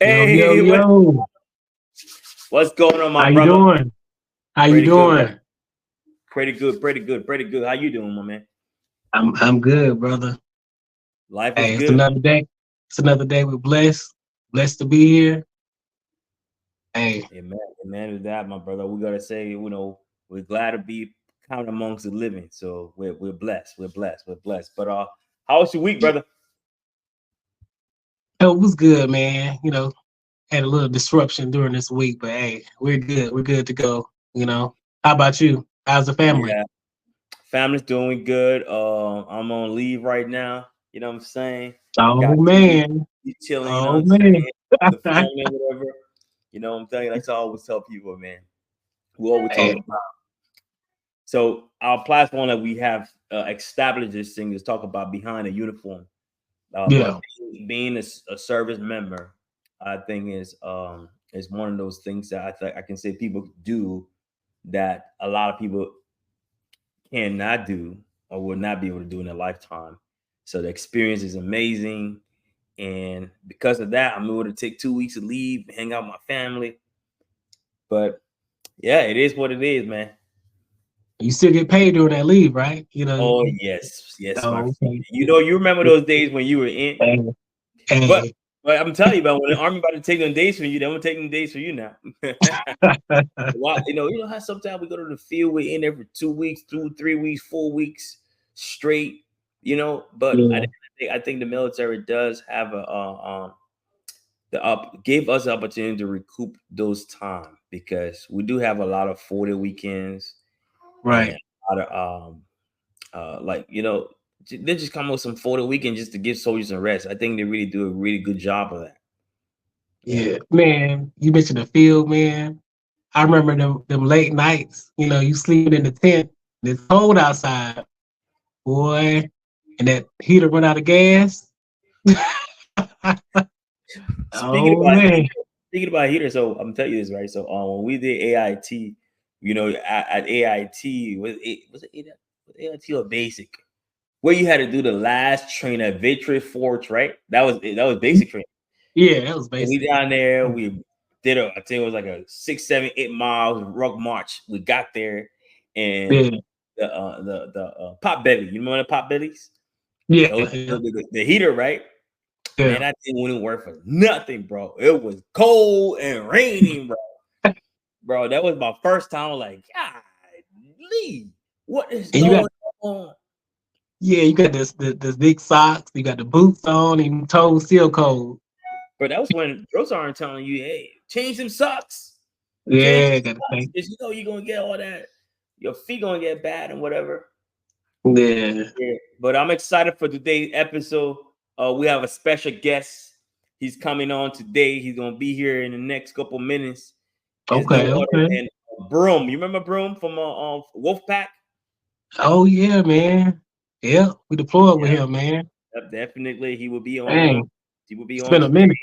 Yo, Hey, yo, yo. what's going on, How my you brother? doing? How you Pretty good, man. doing? Pretty good, pretty good, pretty good. How you doing, my man? I'm good, brother. Life is Hey, it's good. another day. It's another day. We're blessed. Blessed to be here. Hey, Amen, amen to that, my brother. We gotta say, we're glad to be counted amongst the living. So we're blessed. We're blessed. We're blessed. But how was your week, brother? it was good, man. Had a little disruption during this week, but hey, we're good. We're good to go. How about you? How's the family? Yeah, family's doing good. I'm on leave right now. You know what I'm saying? Oh Got you man. chilling. You know what Oh I'm man. saying? The family, whatever. You know what I'm telling you. That's all I always tell people, man. We always talk Hey, about. So our platform that we have established this thing is talk about behind a uniform. But yeah. being a service member, I think is one of those things that I can say people do that a lot of people cannot do or will not be able to do in their lifetime. So the experience is amazing. And because of that, I'm able to take 2 weeks of leave, hang out with my family. But yeah, it is what it is, man. You still get paid during that leave, right? Oh yes, yes, my Oh, friend. okay. You remember those days when you were in, Hey, but hey. I'm telling you about when the army about to take them days from you, they won't take them days for you now. Why, you know how sometimes we go to the field, we're in there for 2 weeks, 2, 3 weeks, 4 weeks straight, But Yeah. I think the military does have gave us the opportunity to recoup those time because we do have a lot of 40 weekends and Right. a lot of like they just come with some 40 weekend just to give soldiers a rest. I think they really do a really good job of that. Yeah. Yeah, man. You mentioned the field, man. I remember them late nights. You sleeping in the tent. And it's cold outside, boy, and that heater run out of gas. Speaking Oh about man. speaking about heater, so I'm telling you this, right? So when we did AIT, at AIT was it AIT or basic? Where you had to do the last train at Victory Forge, right? That was basic training. Yeah, that was And we basic. down there, we did I think it was like a 6, 7, 8 miles rock march. We got there, and Yeah, the pot belly. You remember the pot bellies? yeah, Those, yeah, the heater, right? Man, yeah. that thing wouldn't work for nothing, bro. It was cold and raining, bro. Bro, that was my first time. I was like, God, Lee, what is And you got going on? yeah, you got this big socks. You got the boots on, and your toes still cold. But that was when drill sergeant telling you, hey, change them socks. Change Yeah, them got to socks. think. Because you're gonna get all that. Your feet gonna get bad and whatever. Yeah. Yeah. But I'm excited for today's episode. We have a special guest. He's coming on today. He's gonna be here in the next couple minutes. Is no Okay. other Okay. than Broom. You remember Broom from Wolfpack? Oh yeah, man. Yeah, we deployed with Yeah, him, man. definitely. He will be on. Dang, He will be it's on been a today. minute.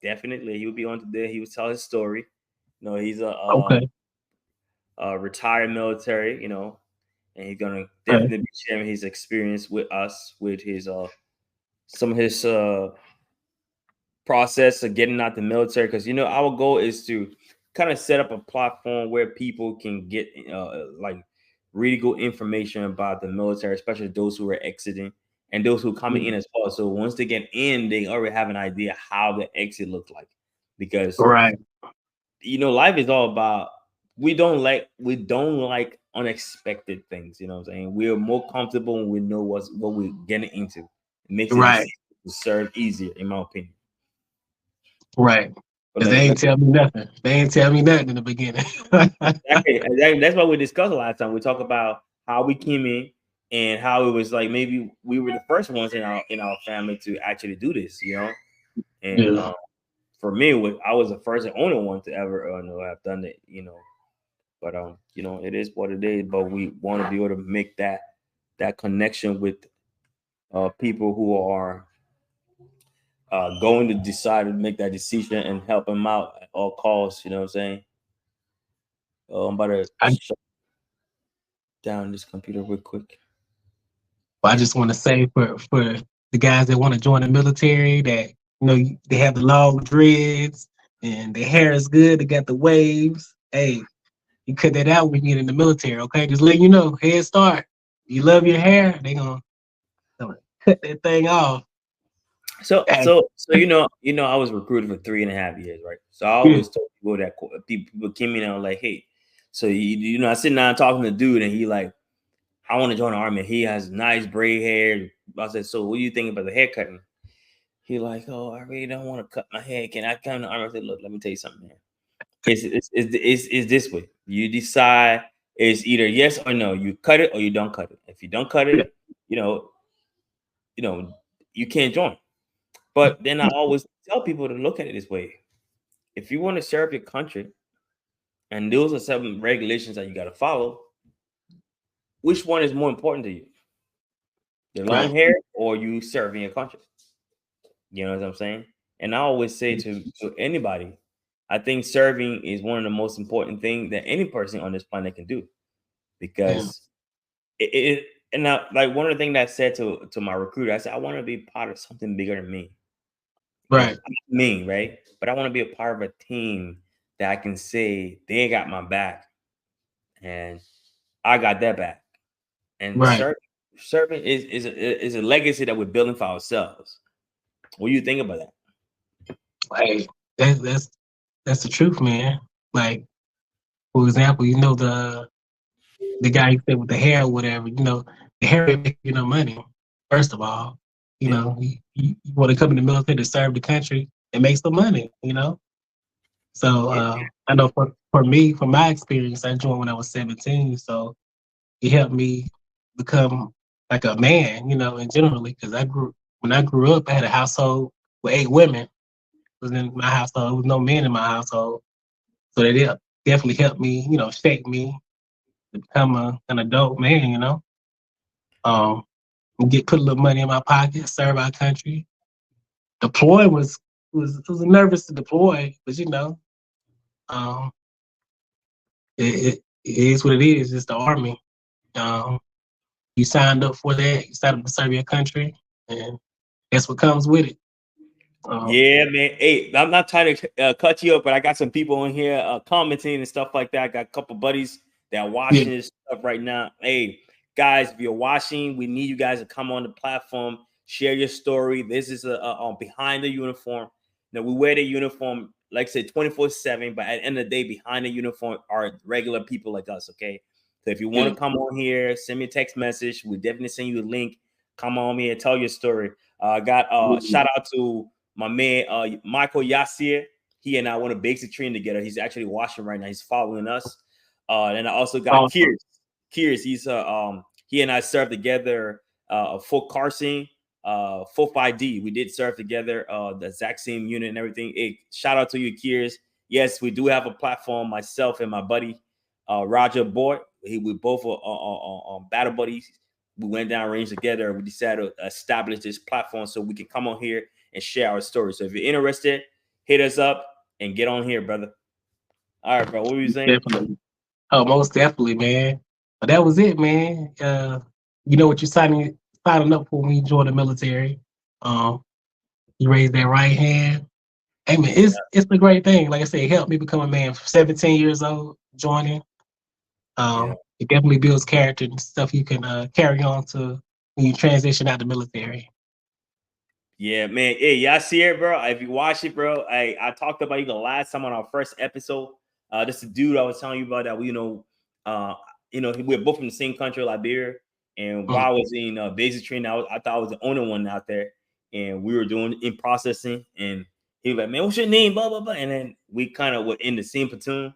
Definitely, he will be on today. He will tell his story. He's Okay. a retired military. And he's gonna Okay. definitely be sharing his experience with us, with his some of his process of getting out the military. Because our goal is to kind of set up a platform where people can get like really good information about the military, especially those who are exiting and those who are coming in as well. So once they get in, they already have an idea how the exit looks like. Because Right. life is all about we don't like unexpected things. You know what I'm saying? We're more comfortable when we know what we're getting into. It makes the Right. decision to serve easier, in my opinion. Right. But Cause they ain't tell me nothing. They ain't tell me nothing in the beginning. exactly. That's why we discussed a lot of time. We talk about how we came in and how it was like maybe we were the first ones in our family to actually do this. And Yeah. for me, I was the first and only one to ever have done it. But it is what it is. But we want to be able to make that connection with people who are going to decide to make that decision and help them out at all costs. You know what I'm saying? I'm about to I, shut down this computer real quick. I just want to say for the guys that want to join the military that You know, they have the long dreads and their hair is good. They got the waves. Hey, you cut that out when you get in the military, okay? Just let you know, head start. You love your hair, gonna cut that thing off. So, Hey, so I was recruited for 3.5 years, right? So I always told people that people came in and were like, hey, so I sitting down talking to the dude, and he like, I want to join the army. He has nice braid hair. I said, so what do you think about the haircutting? He like, oh, I really don't want to cut my hair. Can I come to the army? I said, look, let me tell you something, man. It's this way. You decide it's either yes or no. You cut it or you don't cut it. If you don't cut it, you know, you can't join. But then I always tell people to look at it this way. If you want to serve your country, and those are some regulations that you got to follow, which one is more important to you? The long hair or you serving your country? You know what I'm saying? And I always say to anybody, I think serving is one of the most important things that any person on this planet can do, because and now, like, one of the things that I said to my recruiter, I said, I want to be part of something bigger than me. right. Me, right? But I want to be a part of a team that I can say they got my back and I got their back. And serving is a legacy that we're building for ourselves. What do you think about that? Hey, that's the truth, man. Like, for example, the guy you said with the hair or whatever, the hair ain't making you no money. First of all, you want to come in the military to serve the country and make some money, So I know for me, from my experience, I joined when I was 17, so it helped me become like a man, and generally, because when I grew up, I had a household with 8 women. Was in my household. There was no men in my household, so they definitely helped me, shape me to become an adult man. Put a little money in my pocket, serve our country. Deploy was nervous to deploy, but um, it is what it is. It's the army. You signed up for that. You signed up to serve your country, and that's what comes with it. Yeah, man. Hey, I'm not trying to cut you up, but I got some people on here commenting and stuff like that. I got a couple buddies that are watching this stuff right now. Hey, guys, if you're watching, we need you guys to come on the platform, share your story. This is a behind the uniform. Now, we wear the uniform, like I said, 24/7, but at the end of the day, behind the uniform are regular people like us, okay? So if you want to come on here, send me a text message. We definitely send you a link. Come on here, tell your story. I got shout out to my man, Michael Yassir. He and I went to basic training together. He's actually watching right now. He's following us. And I also got Kiers. Kiers, he's he and I served together Fort Carson, Fort 5D. We did serve together, the exact same unit and everything. Hey, shout out to you, Kiers. Yes, we do have a platform. Myself and my buddy Roger Boyd. We both are battle buddies. We went down range together. We decided to establish this platform so we can come on here and share our story. So if you're interested, hit us up and get on here, brother. All right, bro. What were you saying? Definitely. Oh, most definitely, man. But that was it, man. You know what you're signing up for when you join the military. You raise that right hand. Hey, man, it's a great thing. Like I said, it helped me become a man. 17 years old, joining. It definitely builds character and stuff you can carry on to when you transition out the military. Yeah, man. Hey, y'all see it, bro? If you watch it, bro, I talked about you the last time on our first episode. This is the dude I was telling you about that we're both from the same country, Liberia. And while I was in basic training, I thought I was the only one out there, and we were doing in processing. And he was like, "Man, what's your name?" Blah blah blah. And then we kind of were in the same platoon.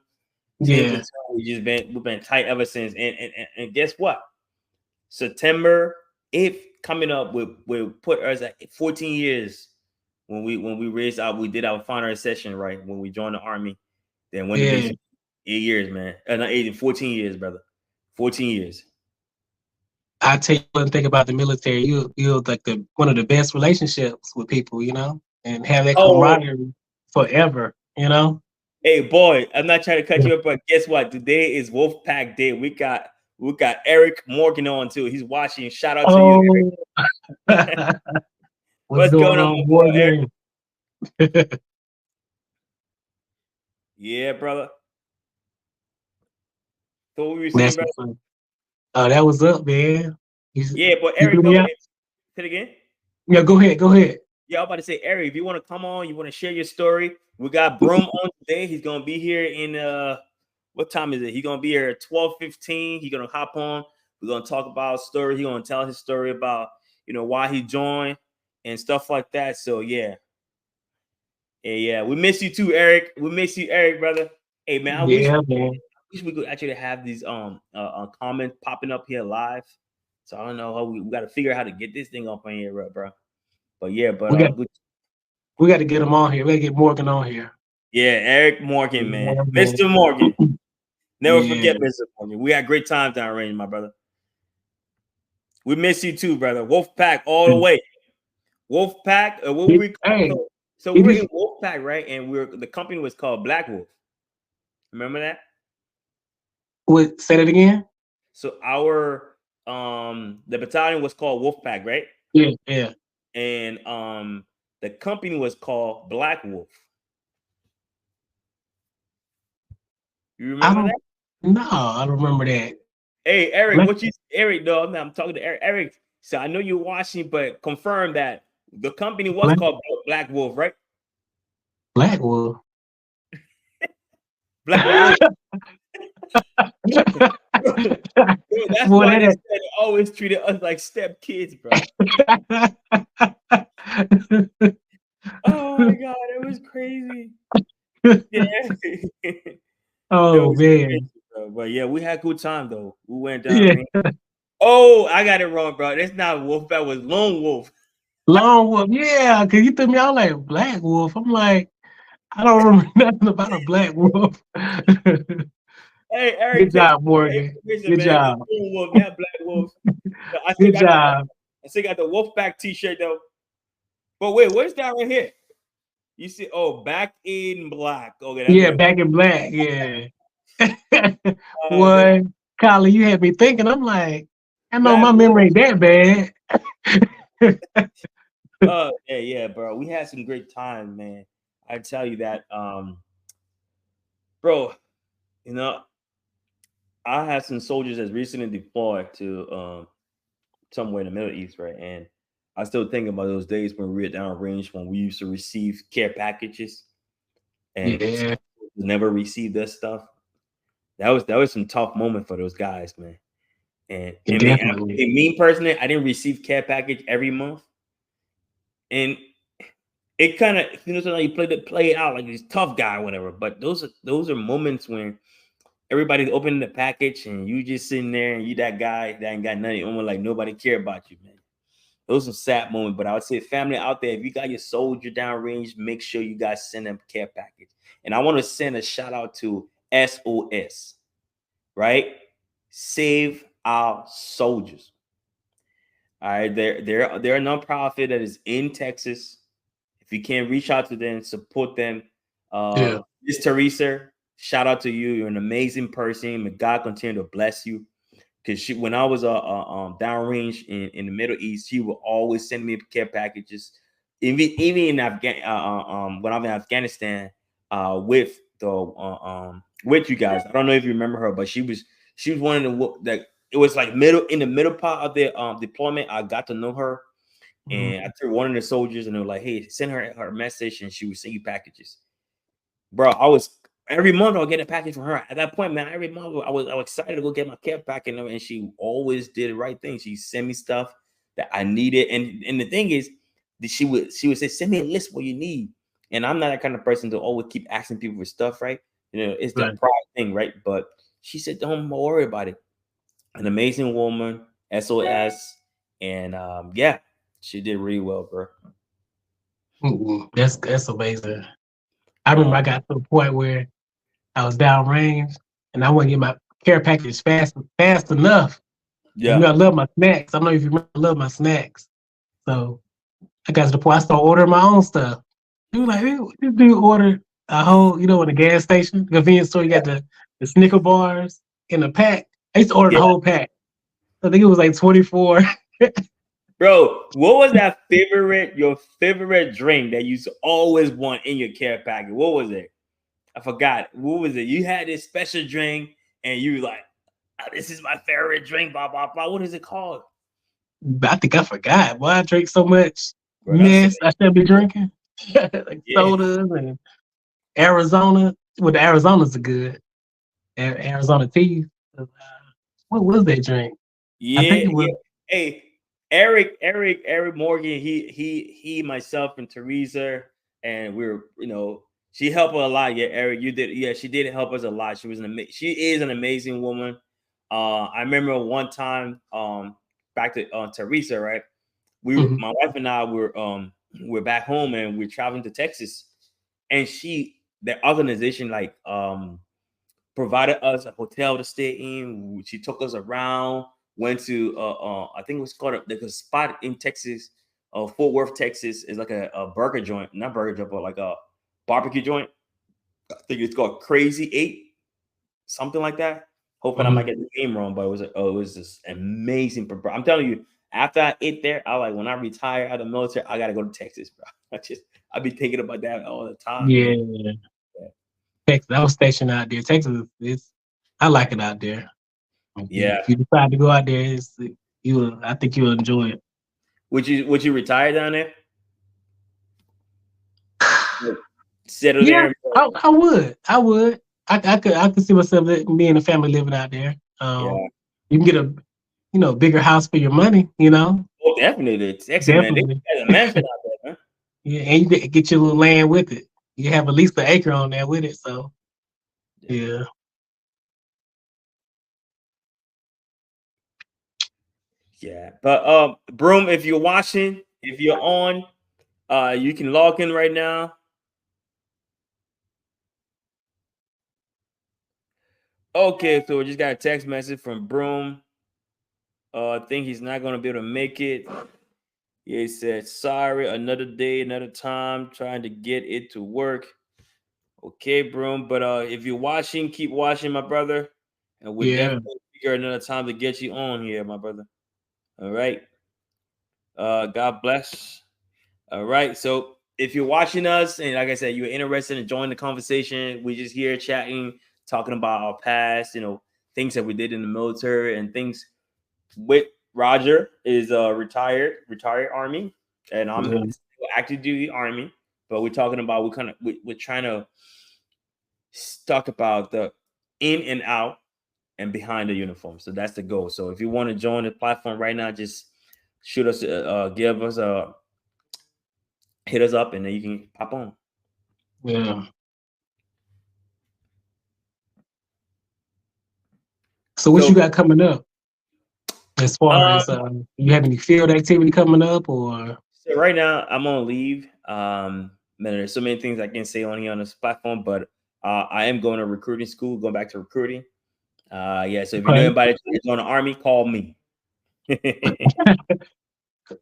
We've been tight ever since. And guess what? September 8th coming up, we'll put us at 14 years when we raised out. We did our final session, right, when we joined the army. Then went to basic 8 years, man. Not 8, 14 years, brother. 14 years. I tell you one thing about the military, you build like one of the best relationships with people, and have that camaraderie forever, Hey, boy, I'm not trying to cut you up, but guess what? Today is Wolfpack Day. We got Eric Morgan on too. He's watching. Shout out to you, Eric. What's going on, boy? Yeah, brother. So what were you saying, That's brother? what's up. Oh, that was up, man. Yeah, but You Eric, threw me though, out. say it again. Yeah, go ahead. Go ahead. Yeah, I'm about to say, Eric, if you want to come on, you want to share your story. We got Broom on today. He's gonna be here in what time is it? He's gonna be here at 12:15. He's gonna hop on. We're gonna talk about story. He's gonna tell his story about why he joined and stuff like that. So yeah. Yeah. We miss you too, Eric. We miss you, Eric, brother. Hey man, Yeah, man. wish we could actually have these comments popping up here live. So I don't know how we got to figure out how to get this thing up on here, bro. But yeah, We got good. we got to get him on here. We got to get Morgan on here. Yeah, Eric Morgan, man. Yeah, Mr. Morgan. Never Yeah. forget Mr. Morgan. We had great times down range, my brother. We miss you too, brother. Wolf Pack all the way. Wolf Pack. What were we called? Hey, So we were in Wolf Pack, right? And the company was called Black Wolf. Remember that? What? Say that again. So our the battalion was called Wolf Pack, right? Yeah, yeah. And the company was called Black Wolf. You remember that? No, I don't remember that. Hey, Eric, Black, what you Eric? No, I'm talking to Eric. Eric, so I know you're watching, but confirm that the company was called Black Wolf, right? Black Wolf. Black Wolf. That's why they said they always treated us like step kids, bro. Oh my god, it was crazy. Yeah. Oh man. Crazy, but yeah, we had good time though. We went down. Yeah. Oh, I got it wrong, bro. That's not Wolf. That was Lone Wolf. Lone Wolf, yeah, because you threw me out like Black Wolf. I'm like, I don't remember nothing about a Black Wolf. Hey, Eric, good job, Morgan. Good job. Lone Wolf, not Black Wolf. Good job. I still got the Wolfpack T-shirt though. But wait, where's that right here? You see, Back in Black. Okay, yeah, Back in Black. Yeah. Boy, Colin, you had me thinking. I'm like, I know my memory ain't that bad. Yeah, bro. We had some great time, man. I tell you that, bro. I had some soldiers that's recently deployed to somewhere in the Middle East, right? And I still think about those days when we were down range when we used to receive care packages and never received that stuff. That was some tough moment for those guys, man. And me personally, I didn't receive care package every month, and it kind of so you play it out like this tough guy, or whatever. But those are moments when everybody's opening the package and you just sitting there and you that guy that ain't got nothing, almost like nobody care about you, man. Those are sad moments. But I would say, family out there, if you got your soldier downrange, make sure you guys send them care package. And I want to send a shout out to SOS, right? Save Our Soldiers. All right, they're a nonprofit that is in Texas. If you can reach out to them, support them. Miss Teresa, shout out to you. You're an amazing person. May God continue to bless you. Because when I was downrange in the Middle East, she would always send me care packages. Even in when I'm in Afghanistan, with you guys. I don't know if you remember her, but she was one of the that it was like in the middle part of the deployment. I got to know her, and I took one of the soldiers, and they were like, "Hey, send her a message, and she would send you packages." Bro, every month I'll get a package from her. At that point, man, every month I was excited to go get my care package, and she always did the right thing. She sent me stuff that I needed, and the thing is, she would say, "Send me a list what you need." And I'm not that kind of person to always keep asking people for stuff, right? It's that pride thing, right? But she said, "Don't worry about it." An amazing woman, SOS, and she did really well, bro. That's amazing. I remember I got to the point where I was downrange and I wouldn't get my care package fast enough. Yeah, I love my snacks. I don't know if you remember, I love my snacks. So I got to the point I started ordering my own stuff. You were like, hey, this dude ordered a whole, in the gas station, convenience store, you got the Snicker bars in a pack. I used to order the whole pack. I think it was like 24. Bro, what was your favorite drink that you used to always want in your care package? What was it? I forgot. What was it? You had this special drink and you were like, "Oh, this is my favorite drink, blah, blah, blah." What is it called? But I think I forgot. Why I drink so much Bro, that's so mess I should be drinking. Like yeah. sodas and Arizona. Well, the Arizonas are good. Arizona tea. What was that drink? I think Yeah, it yeah. was. Hey, Eric Morgan, he, myself, and Teresa, and we were, she helped us a lot. Yeah, Eric, you did. Yeah, she did help us a lot. She is an amazing woman. I remember one time, back to Teresa, right? Mhm. My wife and I we're back home and we're traveling to Texas, and the organization provided us a hotel to stay in. She took us around. Went to I think it was called there's a spot in Texas, Fort Worth, Texas, is like a burger joint, not burger joint, but like a barbecue joint. I think it's called Crazy Eight, something like that. Hoping I might Mhm. get the name wrong, but it was just amazing. I'm telling you, after I ate there, I like when I retire out of the military, I gotta go to Texas, bro. I be thinking about that all the time, man. Yeah, Texas. I was stationed out there. Texas is. I like it out there. Yeah. If you decide to go out there, I think you'll enjoy it. Would you retire down there? Like, settle Yeah, there. I would. I could see myself me and the family living out there. Yeah. You can get a bigger house for your money. Oh, definitely. Texas, man. They Definitely. got a mansion out there, man. Yeah, and you get your little land with it. You have at least an acre on there with it. So Yeah. yeah, Yeah. But Broom, if you're watching, if you're on, you can log in right now. Okay, so we just got a text message from Broom. I think he's not gonna be able to make it. Yeah, he said, sorry, another day, another time, trying to get it to work. Okay, Broom. But if you're watching, keep watching, my brother. And we'll yeah, definitely figure another time to get you on here, my brother. All right. God bless. All right. So if you're watching us and like I said, you're interested in joining the conversation, we're just here chatting, talking about our past, things that we did in the military and things with Roger is retired Army, and I'm yeah, still active duty Army. But we're talking about we're trying to talk about the in and out and behind the uniform. So that's the goal. So if you want to join the platform right now, just shoot us, give us a hit us up, and then you can pop on. yeah. So what you So, got coming up as far as um, you have any field activity coming up or? so right now I'm on leave. Man, there's so many things I can say on here on this platform, but I am going to recruiting school, going back to recruiting. Yeah. So if you know Okay. anybody that's going to Army, call me.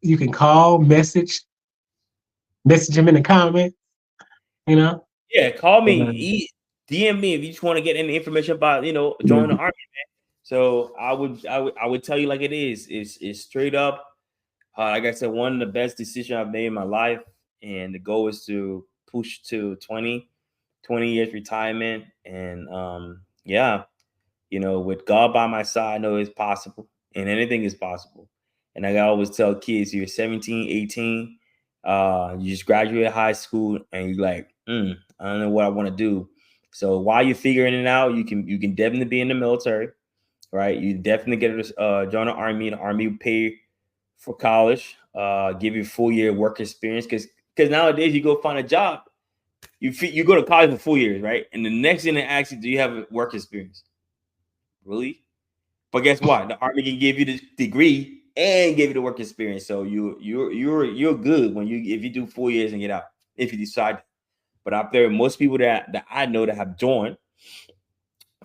You can call, message him in the comments. You know. Yeah, call me. Um, DM me if you just want to get any information about joining the yeah. Army. So I would tell you like it is. It's straight up. Like I said, one of the best decisions I've made in my life, and the goal is to push to 20 years retirement. And yeah, with God by my side, I know it's possible, and anything is possible. And I always tell kids, you're 17, 18, you just graduated high school, and you're like, I don't know what I want to do. So while you're figuring it out, you can definitely be in the military, right? You definitely get to join the Army. The Army will pay for college, give you a full year work experience, because nowadays you go find a job, you go to college for 4 years, right? And the next thing they ask you, do you have work experience? Really? But guess what? The Army can give you the degree and give you the work experience. So you're good when if you do 4 years and get out, if you decide. But out there, most people that I know that have joined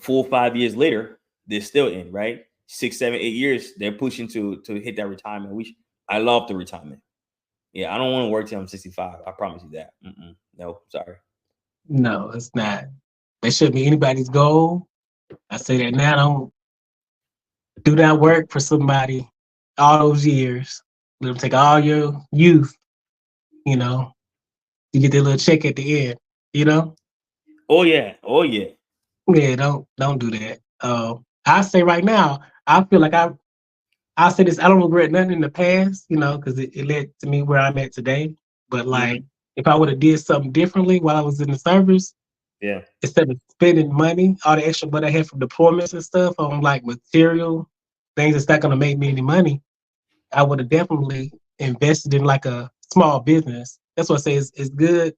4 or 5 years later, they're still in, right? 6, 7, 8 years, they're pushing to hit that retirement. Which I love the retirement. Yeah, I don't want to work till I'm 65. I promise you that. No, sorry. No, it's not. That shouldn't be anybody's goal. I say that now. Don't do that work for somebody all those years. Let them take all your youth, you know, you get that little check at the end, you know? Oh yeah, oh yeah. Yeah, don't do that. I say right now, I feel like I say this, I don't regret nothing in the past, you know, because it led to me where I'm at today. But like Hmm. if I would have did something differently while I was in the service, Yeah. instead of spending money, all the extra money I had from deployments and stuff on like material things that's not gonna make me any money, I would have definitely invested in like a small business. That's what I say it's good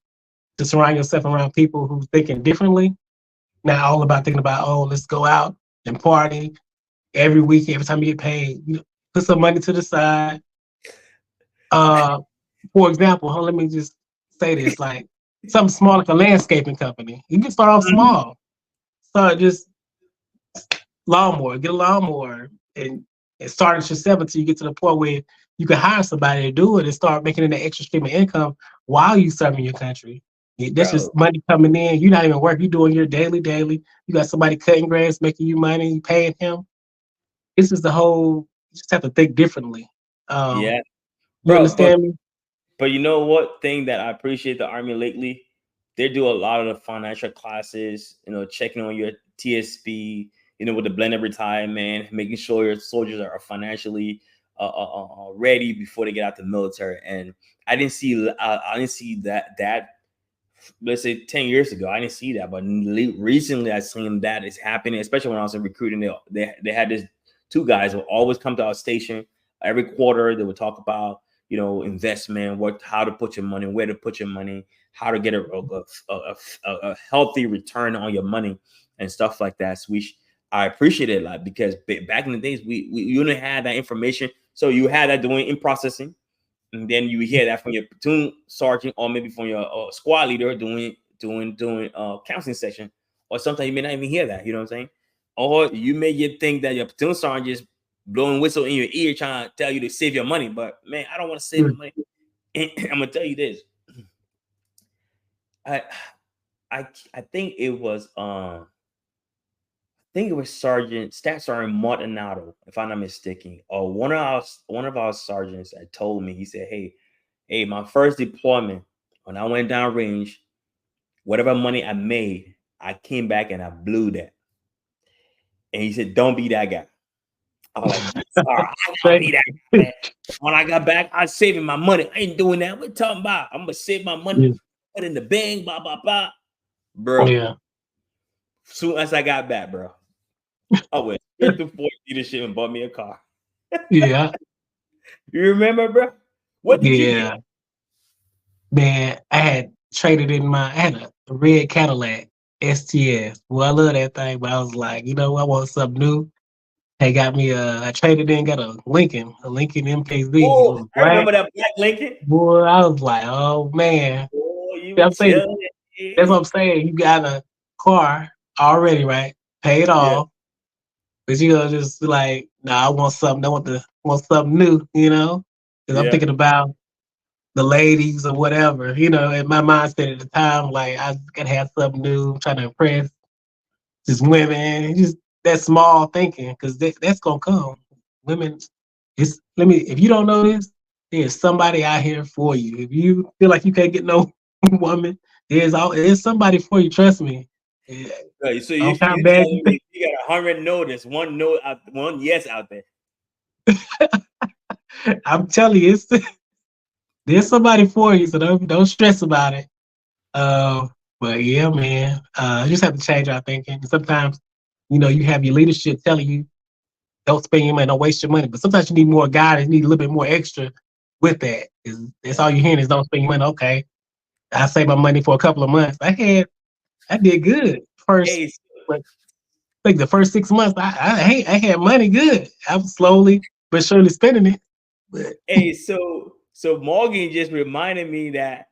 to surround yourself around people who thinking differently. Not all about thinking about, oh, let's go out and party every week, every time you get paid. You know, put some money to the side. Uh, for example, let me just say this: like something small, like a landscaping company. You can start off Mhm. small. Start just lawnmower, get a lawnmower, and start it yourself until you get to the point where you can hire somebody to do it and start making an extra stream of income while you serving your country. That's Bro. just money coming in. You're not even working. You're doing your daily. You got somebody cutting grass, making you money. You paying him. This is the whole. You just have to think differently. Um, Yeah, you bro. But understand me? But you know what thing that I appreciate the Army lately? They do a lot of the financial classes, checking on your TSP, with the blended retirement, making sure your soldiers are financially ready before they get out the military. And I didn't see that let's say 10 years ago. I didn't see that, but recently I seen that is happening, especially when I was in recruiting. They had this two guys who always come to our station every quarter. They would talk about, investment, how to put your money, where to put your money, how to get a healthy return on your money and stuff like that. So I appreciate it a lot because back in the days, we only had that information. So you had that doing in processing, and then you hear that from your platoon sergeant or maybe from your squad leader doing counseling session, or sometimes you may not even hear that. You know what I'm saying? Or you may think that your platoon sergeant is blowing whistle in your ear trying to tell you to save your money. But man, I don't want to save my money. And I'm gonna tell you this. I I think it was Staff Sergeant Martinato, if I'm not mistaken, or one of our sergeants had told me. He said, "Hey, my first deployment, when I went down range, whatever money I made, I came back and I blew that." And he said, "Don't be that guy." I was like, "Yes, sir, I gotta be that guy, man. When I got back, I was saving my money. I ain't doing that. What you talking about? I'm gonna save my money, Yeah. put in the bank, blah blah blah, bro." Yeah. Soon as I got back, bro, I went straight to Ford dealership and bought me a car. Yeah. You remember, bro? What did you get? Yeah. Man, I had a red Cadillac STS. Well, I love that thing, but I was like, I want something new. They got me I traded in, got a Lincoln MKZ. It Oh, was I black. remember that black Lincoln. Boy, I was like, oh man. Oh, you were I'm saying chilling. that's what I'm saying. You got a car already, right? Paid Yeah, off. But you gonna just be like, nah, I want something. I want something new, Because I'm yeah, thinking about the ladies or whatever, in my mindset at the time, like I gotta have something new, I'm trying to impress just women, just that small thinking, because that's gonna come. Women, if you don't know this, there's somebody out here for you. If you feel like you can't get no woman, there's somebody for you. Trust me. Yeah, right. So all kind of you bad. telling me you got 100 no, there's one no, one yes out there. I'm telling you, there's somebody for you, so don't stress about it. Uh, but yeah, man, you just have to change our thinking. Sometimes, you have your leadership telling you don't spend your money, don't waste your money. But sometimes you need more guidance, you need a little bit more extra with that. That's Yeah. all you're hearing is don't spend your money. Okay, I saved my money for a couple of months. I did good first, Hey, like I think the first 6 months, I had money good. I was slowly but surely spending it. But so Morgan just reminded me that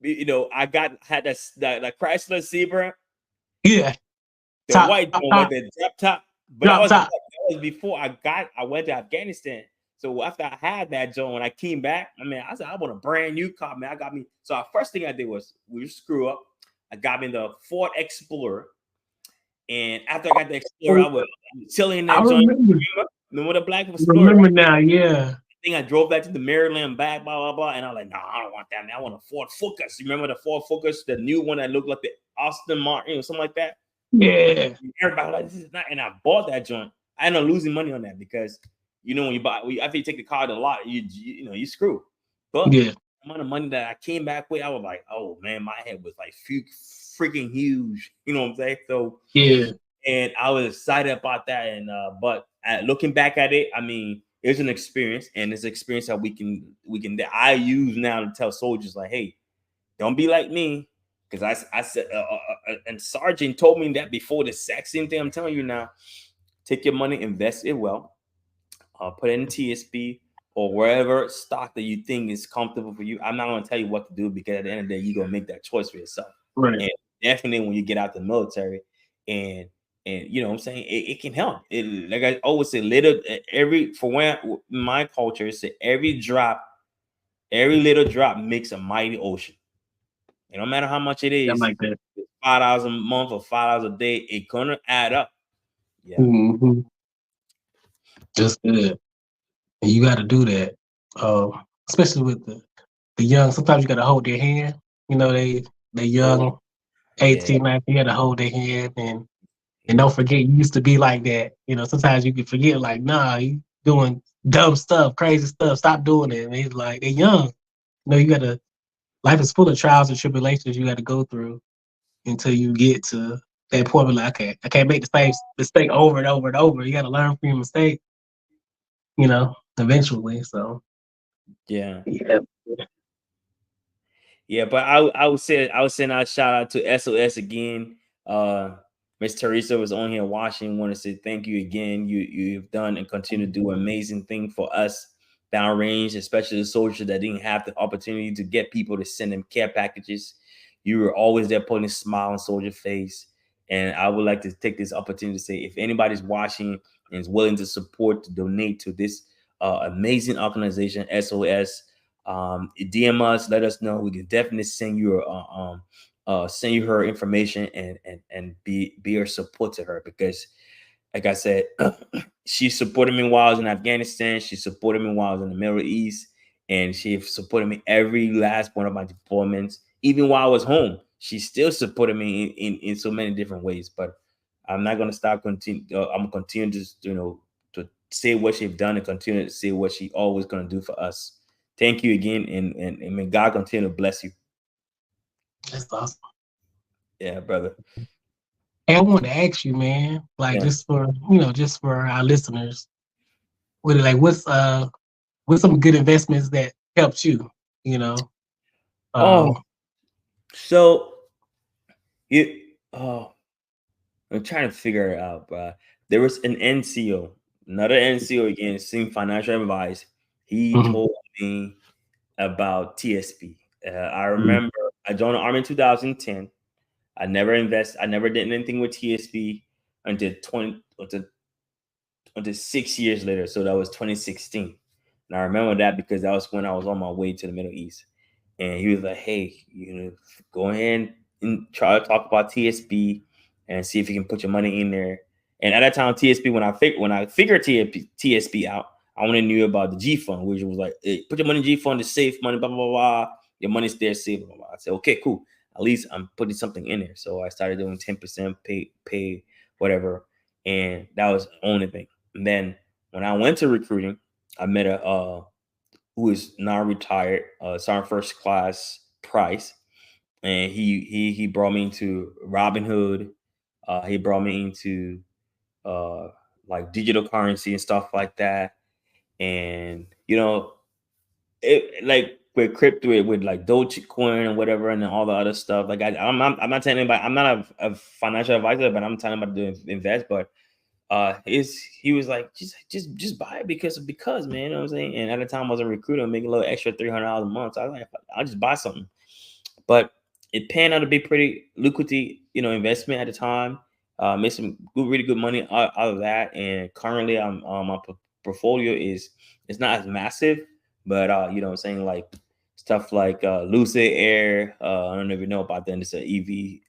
I had the Chrysler Zebra, yeah, the white one with top, the drop top. But drop top. that was before I went to Afghanistan. So after I had that joint, when I came back, I said I want a brand new car, man. I got me. So the first thing I did was we screw up. I got me the Ford Explorer, and after I got the Explorer, I was chilling in I that joint. remember. Remember the black Explorer, Remember right? now, yeah. thing. I drove back to the Maryland back, blah, blah, blah. And I'm like, no, I don't want that, man. I want a Ford Focus. You remember the Ford Focus, the new one that looked like the Aston Martin or something like that? Yeah. Everybody was like, this is not. And I bought that joint. I ended up losing money on that because, you know, when you buy, after you take the car to the lot, you know, you screw. But Yeah. the amount of money that I came back with, I was like, oh man, my head was like freaking huge. You know what I'm saying? So Yeah. and I was excited about that. And but looking back at it, I mean, it's an experience, and it's an experience that we can I use now to tell soldiers like, hey, don't be like me, because I said and Sergeant told me that before the exact same thing I'm telling you now. Take your money, invest it well, put it in TSP or wherever stock that you think is comfortable for you. I'm not going to tell you what to do, because at the end of the day, you're going to make that choice for yourself. Right. And definitely when you get out the military, and you know what I'm saying, it can help. It, like I always say, for my culture is every little drop makes a mighty ocean. And no matter how much it is, like that. $5 a month or $5 a day, it's gonna add up. Yeah. Mm-hmm. Just good. And you got to do that, especially with the young. Sometimes you got to hold their hand. You know, they young, 18, 19, you got to hold their hand, and don't forget, you used to be like that. You know, sometimes you can forget, like, nah, you doing dumb stuff, crazy stuff. Stop doing it. And he's like, they're young. You know, you got to. Life is full of trials and tribulations you got to go through until you get to that point where, like, okay, I can't make the same mistake over and over and over. You got to learn from your mistake. You know, eventually. So Yeah. yeah. Yeah, but I would send out a shout out to SOS again. Miss Teresa was on here watching. Want to say thank you again. You've done and continue to do an amazing thing for us downrange, especially the soldiers that didn't have the opportunity to get people to send them care packages. You were always there putting a smile on soldier face. And I would like to take this opportunity to say, if anybody's watching and is willing to support, to donate to this amazing organization, SOS, DM us, let us know. We can definitely send you her information and be her support to her, because like I said, she supported me while I was in Afghanistan. She supported me while I was in the Middle East, and she supported me every last one of my deployments. Even while I was home, she still supported me in so many different ways. But I'm not gonna stop. I'm gonna continue to say what she's done and continue to say what she always gonna do for us. Thank you again, and may God continue to bless you. That's awesome. Yeah, brother. Hey, I want to ask you, man, like, just for our listeners, what's some good investments that helped you, you know? So I'm trying to figure it out, bro. There was an NCO, another NCO again, same financial advice. He told me about TSP. I remember I joined the Army in 2010. I never did anything with TSP until 6 years later. So that was 2016. And I remember that because that was when I was on my way to the Middle East. And he was like, hey, go ahead and try to talk about TSP and see if you can put your money in there. And at that time, TSP, when I figured TSP out, I only knew about the G Fund, which was like, hey, put your money in G Fund, it's safe money, blah, blah, blah, blah. Your money's there, safe, blah, blah, blah. I said, okay, cool. At least I'm putting something in there. So I started doing 10% pay, whatever. And that was the only thing. And then when I went to recruiting, I met who is now retired, Sergeant First Class Price, and he brought me into Robinhood. He brought me into like digital currency and stuff like that, and it like with crypto, with like Dogecoin and whatever, and all the other stuff. Like I'm not telling anybody, I'm not a financial advisor, but I'm telling anybody to invest. But he was like, just buy it because man, you know what I'm saying? And at the time I was a recruiter, making a little extra $300 a month. So I was like, I'll just buy something. But it panned out to be pretty lucrative, investment at the time. Made some really good money out of that. And currently my portfolio is not as massive, but you know what I'm saying, like stuff like Lucid Air. I don't know if you know about that. It's an EV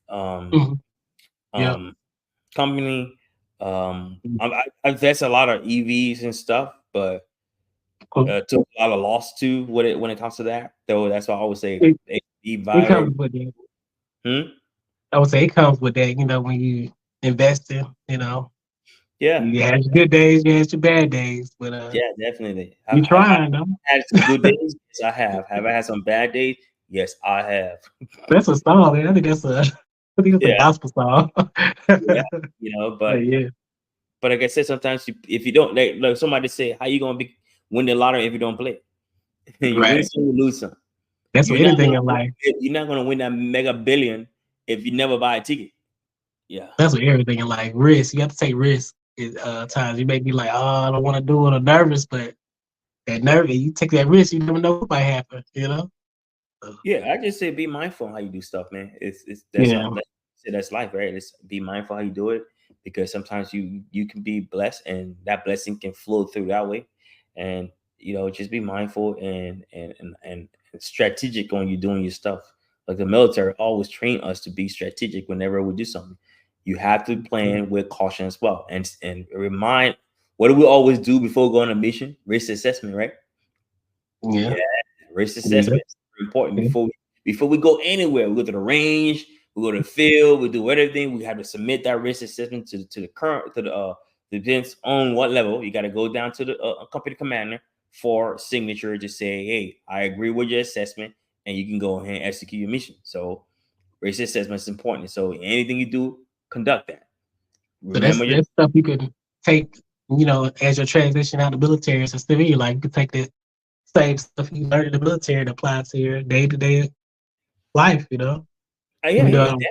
company. I invest a lot of EVs and stuff, but took a lot of loss to when it comes to that. So that's why I always say it comes with that. I would say it comes with that. You know, when you invest in, you know, Yeah, you have your good days, you have your bad days, but yeah, definitely. you Have I trying though. had some good days? Yes, I have. Have I had some bad days? Yes, I have. That's a song, man. I think that's I think it's a Yeah, gospel song. yeah. But yeah, but like I said, sometimes if you don't like somebody say, how you gonna win the lottery if you don't play? You win right. some, you lose some. That's what You're not anything gonna in life. you're not gonna win that mega billion if you never buy a ticket. Yeah. That's what everything in life. Risk. You have to take risks. Times you may be like, oh, I don't want to do it or nervous, but that nervous, you take that risk, you never know what might happen. You know. So, Yeah, I just say be mindful how you do stuff, man. It's yeah. that's life, right? It's be mindful how you do it because sometimes you can be blessed and that blessing can flow through that way. And just be mindful and strategic when you're doing your stuff. Like the military always train us to be strategic whenever we do something. You have to plan with caution as well. And remind, what do we always do before going on a mission? Risk assessment, right? Yeah. Yeah, risk Yeah. assessment is important before we go anywhere. We go to the range, we go to the field, we do everything. We have to submit that risk assessment to the current to the depends on what level. You got to go down to the company commander for signature to say, hey, I agree with your assessment, and you can go ahead and execute your mission. So risk assessment is important. So anything you do, conduct that. So that's Remember your that's stuff you can take, you know, as your transition out of the military and stuff in your life. You can take that same stuff you learned in the military and apply to your day to day life, you know. yeah, Even though yeah, I don't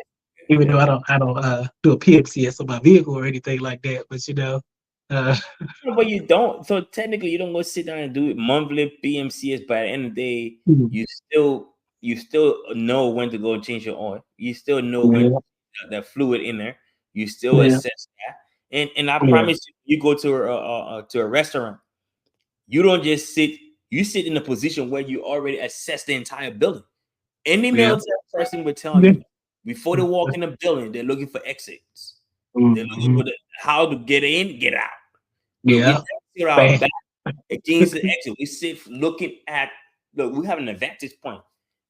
even yeah. though I don't do a PMCS on my vehicle or anything like that, but you know, uh No, but you don't. So technically, you don't go sit down and do it monthly BMCS. But at the end of the day, you still know when to go and change your oil. You still know when yeah, that fluid in there. You still yeah, assess that. And I yeah, promise you, you go to a restaurant. You don't just sit. You sit in a position where you already assess the entire building. Any yeah, military person would tell yeah. you before they walk in the building, they're looking for exits. They're looking Mm-hmm. for how to get in, get out. But we Yeah. sit our Bad. back against the exit. We sit looking at, look, we have an advantage point.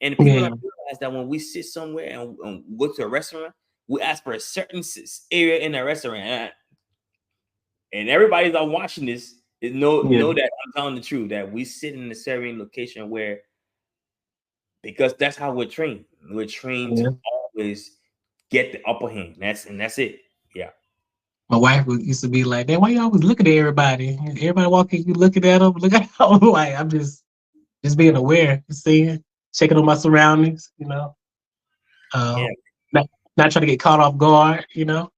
And people Yeah, don't realize that when we sit somewhere and go to a restaurant, we ask for a certain area in the restaurant. And everybody's not watching this is yeah, know that I'm telling the truth, that we sit in a certain location where, because that's how we're trained. We're trained yeah. to always get the upper hand. That's it. Yeah. My wife used to be like, "Damn, why you always looking at everybody? Everybody walking, you looking at them, look at them." Like I'm just being aware, seeing, checking on my surroundings, you know. Yeah. Not not trying to get caught off guard, you know.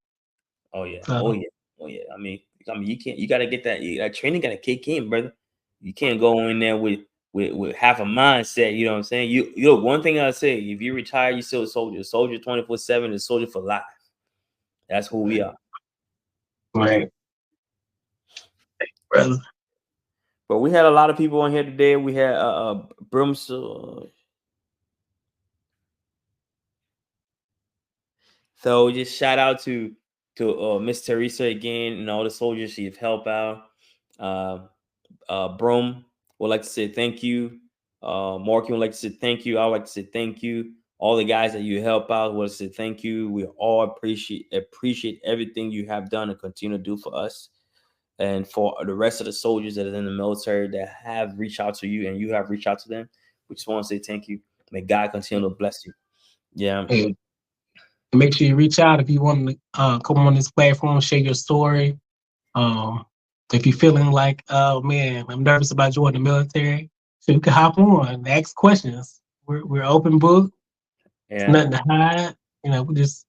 Oh yeah. Oh So yeah. Oh yeah. I mean, you gotta get that training gotta kick in, brother. You can't go in there with half a mindset. You know what I'm saying? One thing I say, if you retire, you still a soldier. A soldier 24/7, a soldier for life. That's who we are. right, brother. But we had a lot of people on here today. We had Brimsel. So just shout out to Miss Teresa again and all the soldiers she've helped out. Brom would like to say thank you. Mark would like to say thank you. I would like to say thank you. All the guys that you help out would like to say thank you. We all appreciate everything you have done and continue to do for us. And for the rest of the soldiers that are in the military that have reached out to you and you have reached out to them, we just want to say thank you. May God continue to bless you. Yeah. Hey, make sure you reach out if you want to come on this platform, share your story. Um, if you're feeling like, oh man, I'm nervous about joining the military, so you can hop on, ask questions. We're open book. It's Yeah. nothing to hide. You know, we just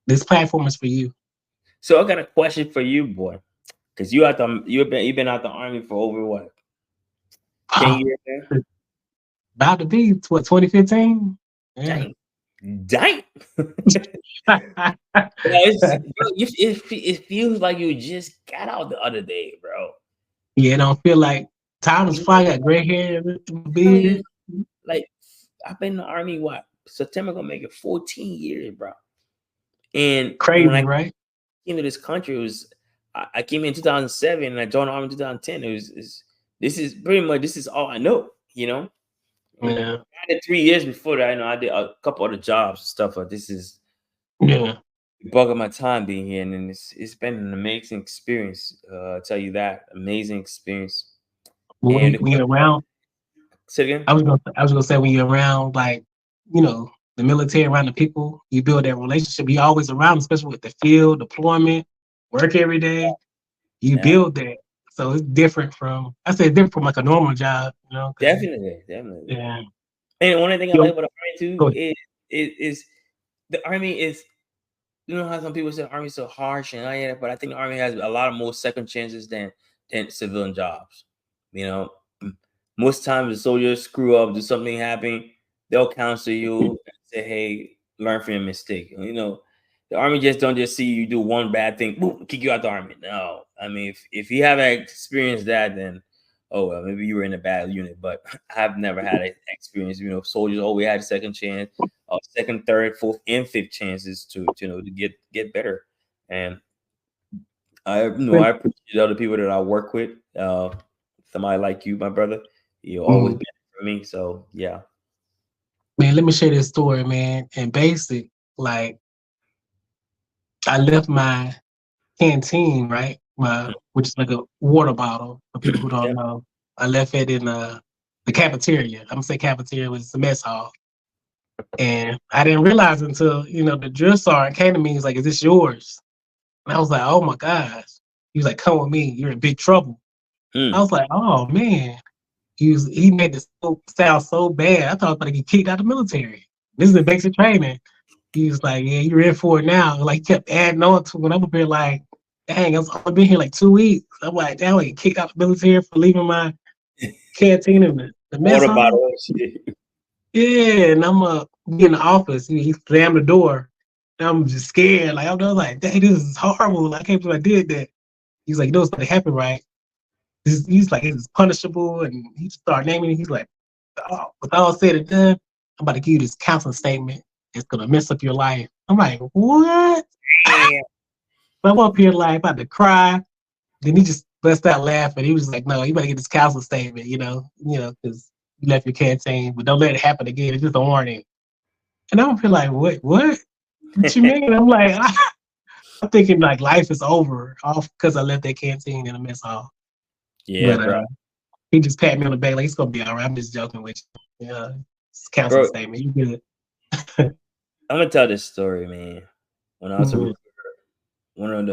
this platform is for you. So I got a question for you, boy. Because you've been out the army for over what, 10 years now? About to be what 2015. Yeah. Dang. Dang. Bro, it feels like you just got out the other day, bro. Yeah, it don't feel like time is You flying. Got gray hair, know, you beard. like I've been in the army what, September gonna make it 14 years, bro. And when Crazy, I right? came to this country, I came in 2007 and I joined the army in 2010. this is pretty much this is all I know. Yeah. I did 3 years before that. I did a couple other jobs and stuff, but this is Yeah. the bulk of my time being here, and then it's been an amazing experience. I'll tell you that, amazing experience. And When you're around, say it again. I was gonna say when you're around, like, the military, around the people, you build that relationship. You're always around, especially with the field deployment, work every day. You Yeah. build that, so it's different from. I say it's different from like a normal job, 'cause- Definitely. Yeah. And one thing I like about the army Go too ahead. is the army is, you know how some people say the army is so harsh and all that, but I think the army has a lot of more second chances than civilian jobs. You know, most times the soldiers screw up, do something happen, they'll counsel you and say, "Hey, learn from your mistake." The army just don't just see you do one bad thing, boom, kick you out the army. No, I mean, if you haven't experienced that, then oh well, maybe you were in a bad unit. But I've never had an experience. Soldiers always had a second chance, second, third, fourth, and fifth chances to get better. And I appreciate other people that I work with. Somebody like you, my brother, you always been for me. So yeah. Man, let me share this story, man. In basic, like, I left my canteen, right? Which is like a water bottle for people who don't know. I left it in the cafeteria. I'm gonna say cafeteria was the mess hall. And I didn't realize until, the drill sergeant came to me. He's like, "Is this yours?" And I was like, "Oh my gosh." He was like, "Come with me. You're in big trouble." I was like, "Oh man." He made this sound so bad. I thought I was about to get kicked out of the military. This is the basic training. He was like, "Yeah, you're in for it now." Like, he kept adding on to it. I'm up here like, dang, I've only been here like 2 weeks. I'm like, damn, I get kicked out of the military for leaving my canteen in the mess Water hall. bottle. Yeah, and I'm in the office. He slammed the door. And I'm just scared. Like, I'm just like, dang, this is horrible. I can't believe I did that. He's like, what's gonna happen, right? He's like, this is punishable. And he started naming it. He's like, with all said and done, I'm about to give you this counseling statement. It's gonna mess up your life. I'm like, what? I'm up here like about to cry. Then he just burst out laughing. He was like, "No, you better get this counseling statement, because you left your canteen, but don't let it happen again. It's just a warning." And I'm feel like, what? What you mean? I'm like, I'm thinking like life is over off because I left that canteen in a mess hall. Yeah, But bro. he just pat me on the back like it's gonna be all right. I'm just joking with you. It's a counseling statement. You good? I'm gonna tell this story, man. When I was a recruiter, one of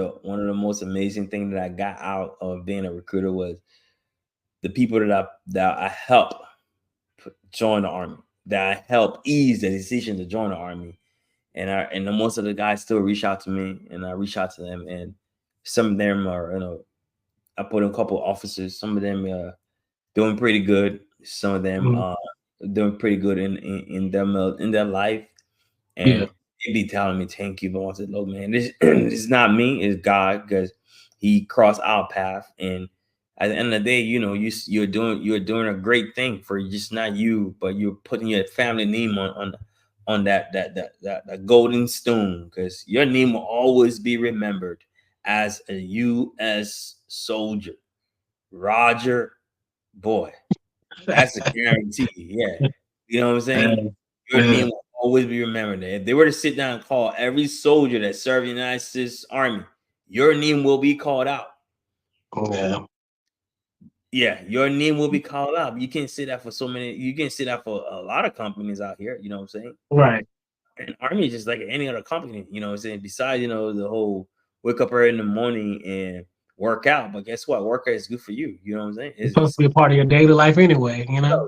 the most amazing things that I got out of being a recruiter was the people that I helped join the army, that I helped ease the decision to join the army. And most of the guys still reach out to me, and I reach out to them, and some of them are, I put in a couple of officers. Some of them doing pretty good. Some of them doing pretty good in their life, and they be telling me thank you. But I said, look, man, this is not me. It's God, because He crossed our path. And at the end of the day, you're doing a great thing for just not you, but you're putting your family name on that golden stone, because your name will always be remembered as a U.S. soldier. Roger, boy, that's a guarantee. Yeah, you know what I'm saying? Your name will always be remembered. If they were to sit down and call every soldier that served the United States Army, your name will be called out. Yeah, your name will be called out. You can't say that for so many. You can't say that for a lot of companies out here. You know what I'm saying? Right. And Army is just like any other company. You know what I'm saying? Besides, the whole wake up early in the morning and work out. But guess what? Workout is good for you. You know what I'm saying? It's supposed to be a part of your daily life anyway. So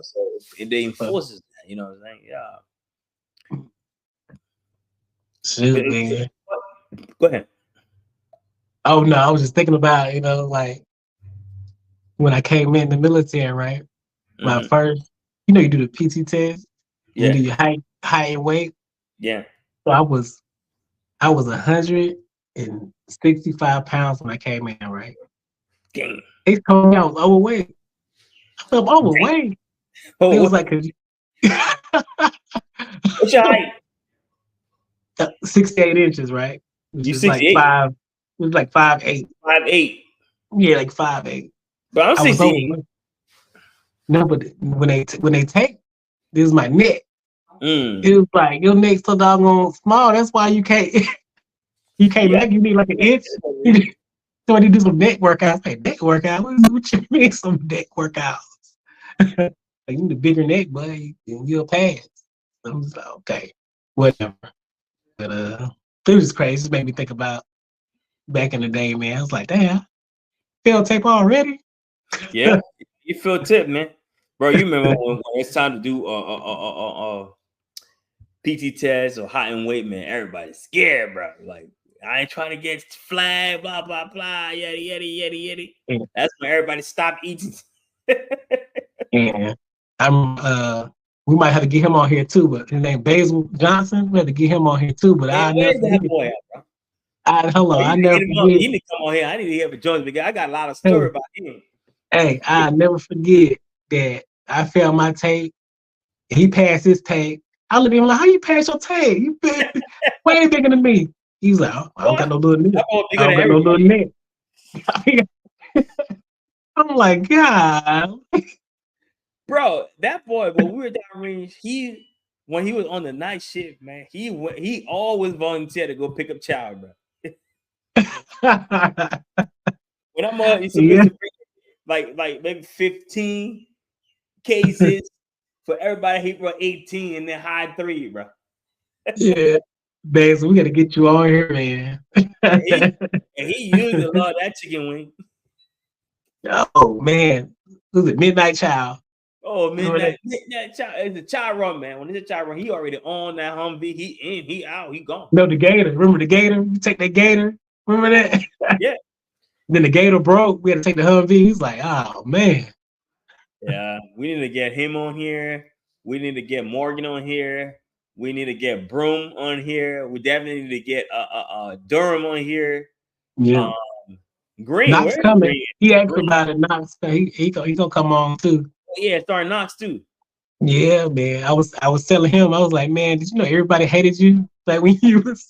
they enforces that. You know what I'm saying? Yeah. Shoot, man. Go ahead. Oh no, I was just thinking about, like when I came in the military, right? My first, you do the PT test. You do your height and weight. Yeah. So I was 165 pounds when I came in, right? Dang. They told me I was overweight. I felt overweight. It was like what's your height? 68 inches, right? Which you is 68? Like 5. It was like 5'8". 5'8". Yeah, like 5'8". But I'm 68. No, but when they take, this is my neck. Mm. It was like your neck's so doggone small. That's why you can't you can't Yeah. make you need like an inch. So when you do some neck workouts, like neck workout, what you mean some neck workouts? Like, you need a bigger neck, buddy, and you'll pass. I was like, okay, whatever. But it was crazy. It made me think about back in the day, man. I was like, damn, failed tape already. Yeah, you feel tip, man. Bro, you remember when it's time to do PT test or height and weight, man? Everybody's scared, bro. Like, I ain't trying to get flagged, blah, blah, blah, yada, yada, yada, yada. Yeah. That's when everybody stopped eating. And we might have to get him on here too, but his name Basil Johnson. We have to get him on here too, but Man, I never where's that forget. boy at, bro? Hello, Oh, I never he forget. need to come on here. I need to hear for Jones because I got a lot of story about him. Hey, I never forget that I failed my tape. He passed his tape. I looked at him like, how you pass your tape? You way bigger than me. He's like, oh, I don't got no little neck. I don't got no little neck. I'm like, God. Bro, that boy, when we were down range, when he was on the night shift, man, he always volunteered to go pick up child, bro. When I'm supposed to bring like maybe 15 cases for everybody, he brought 18 and then hide 3, bro. Yeah. Babe, so we got to get you on here, man. and he usually love that chicken wing. Oh, man. Who's it? Midnight Child. Oh, midnight child. It's a child run, man. When it's a child run, he already on that Humvee. He in, he out, he gone. No, the Gator. Remember the Gator? You take that Gator. Remember that? Yeah. Then the Gator broke. We had to take the Humvee. He's like, oh, man. Yeah, we need to get him on here. We need to get Morgan on here. We need to get Broom on here. We definitely need to get Durham on here. Yeah. Green, Knox coming. Green? He asked about it. Knox, he gonna come on too. Oh, yeah, starting Knox too. Yeah, man. I was telling him, I was like, man, did you know everybody hated you? Like when you was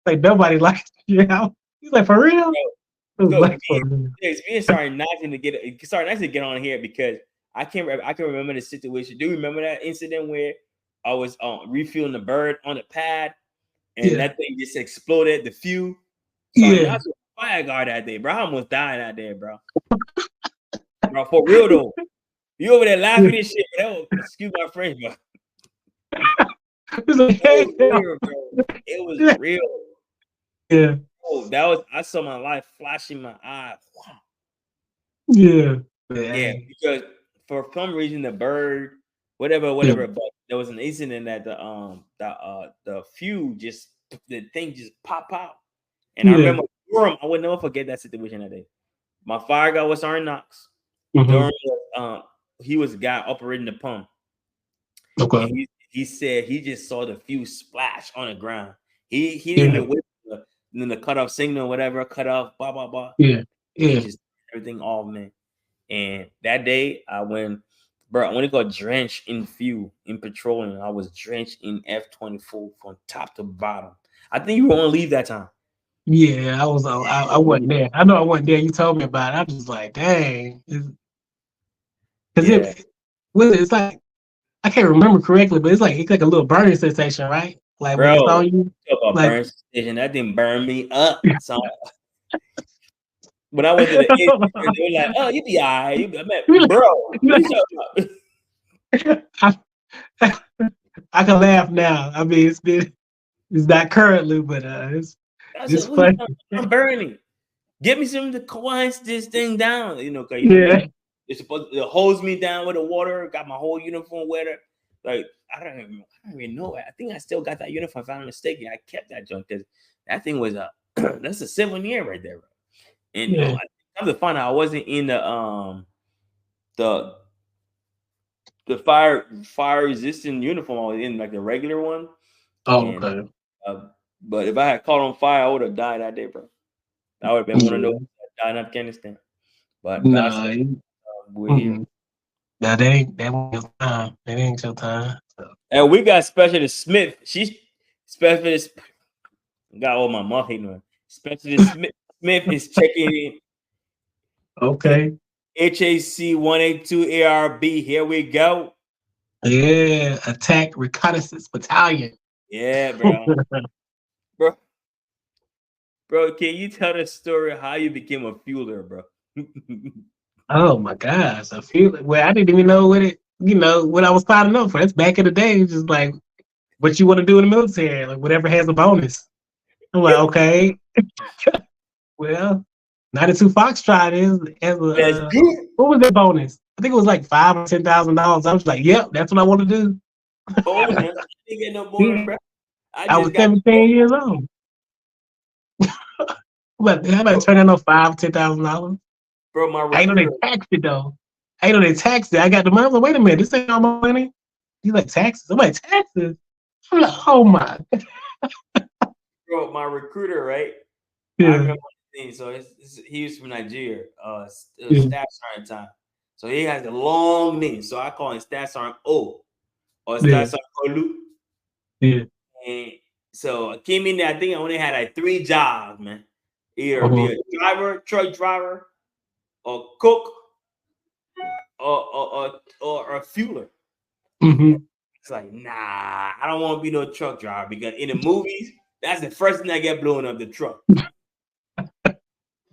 like nobody liked you. He's like, for real? It's starting Knox to get on here because I can remember the situation. Do you remember that incident where I was refueling the bird on the pad and that thing just exploded the fuel? Knox was a fire guard that day, bro. I almost died that day, bro. Bro, for real though. You over there laughing and shit, bro. Excuse my French, bro. It was real. Yeah. Oh, I saw my life flashing my eye. Wow. Yeah. Yeah, because for some reason the bird, whatever, but there was an incident that the fuel the thing just pop out. And I remember Durham, I would never forget that situation that day. My fire guy was Sergeant Knox. Durham he was the guy operating the pump. Okay. And he said he just saw the fuse splash on the ground. He didn't even wait for the cutoff signal, whatever, cut off, blah, blah, blah. Yeah. He just everything off, man. And that day I went to go drenched in fuel, in petroleum. I was drenched in F-24 from top to bottom. I think you were on leave that time. Yeah, I wasn't there. I know I wasn't there. You told me about it. I was just like, dang. Because it's like, I can't remember correctly, but it's like a little burning sensation, right? Like, bro, when it's on you. Like, burn sensation, that didn't burn me up. So, when I went to the they were like, oh, you be all right. Bro. I can laugh now. I mean, it's not currently, but it's funny. I'm burning. Get me some to quiet this thing down. Because they're supposed to hose me down with the water. Got my whole uniform wet. Like I don't even know. I think I still got that uniform. If I'm not mistaken, I kept that junk because that thing was that's a 7 year right there. And come to find out, I wasn't in the fire resistant uniform. I was in like the regular one. Oh, okay. But if I had caught on fire, I would have died that day, bro. I would have been one of those that died in Afghanistan. But we're here. Now that ain't your time. That ain't your time. So. And we got Specialist Smith. She's Specialist. Got all my mouth hating her. Specialist Smith is checking in. Okay. HAC 182 ARB. Here we go. Yeah, Attack Reconnaissance Battalion. Yeah, bro. Bro, can you tell the story how you became a fueler, bro? Oh my gosh, I feel it. Well, I didn't even know what it, what I was signing up for. That's back in the day. It's just like what you want to do in the military, like whatever has a bonus. I'm like, okay, well, 92 Foxtrot is as Let's a do it. what was that bonus? I think it was like $5,000 or $10,000. I was like, yep, that's what I want to do. Bonus. I didn't get no bonus, bro. I was 17 years old. But how about turn in $5,000, $10,000? Bro, my I know they taxed it though. I know they taxed it. I got the money. I was like, wait a minute, this ain't all my money. He's like, taxes. I'm like, taxes. I'm like, oh my. Bro, my recruiter, right? Yeah. I remember the thing. So he was from Nigeria, Staff Sergeant time. So he has a long name. So I call him Staff Sergeant O or Staff Sergeant Olu. Yeah. And so I came in there. I think I only had like 3 jobs, man. Either be a driver, truck driver, or cook, or a fueler. Mm-hmm. It's like, nah, I don't want to be no truck driver because in the movies, that's the first thing I get blowing up the truck.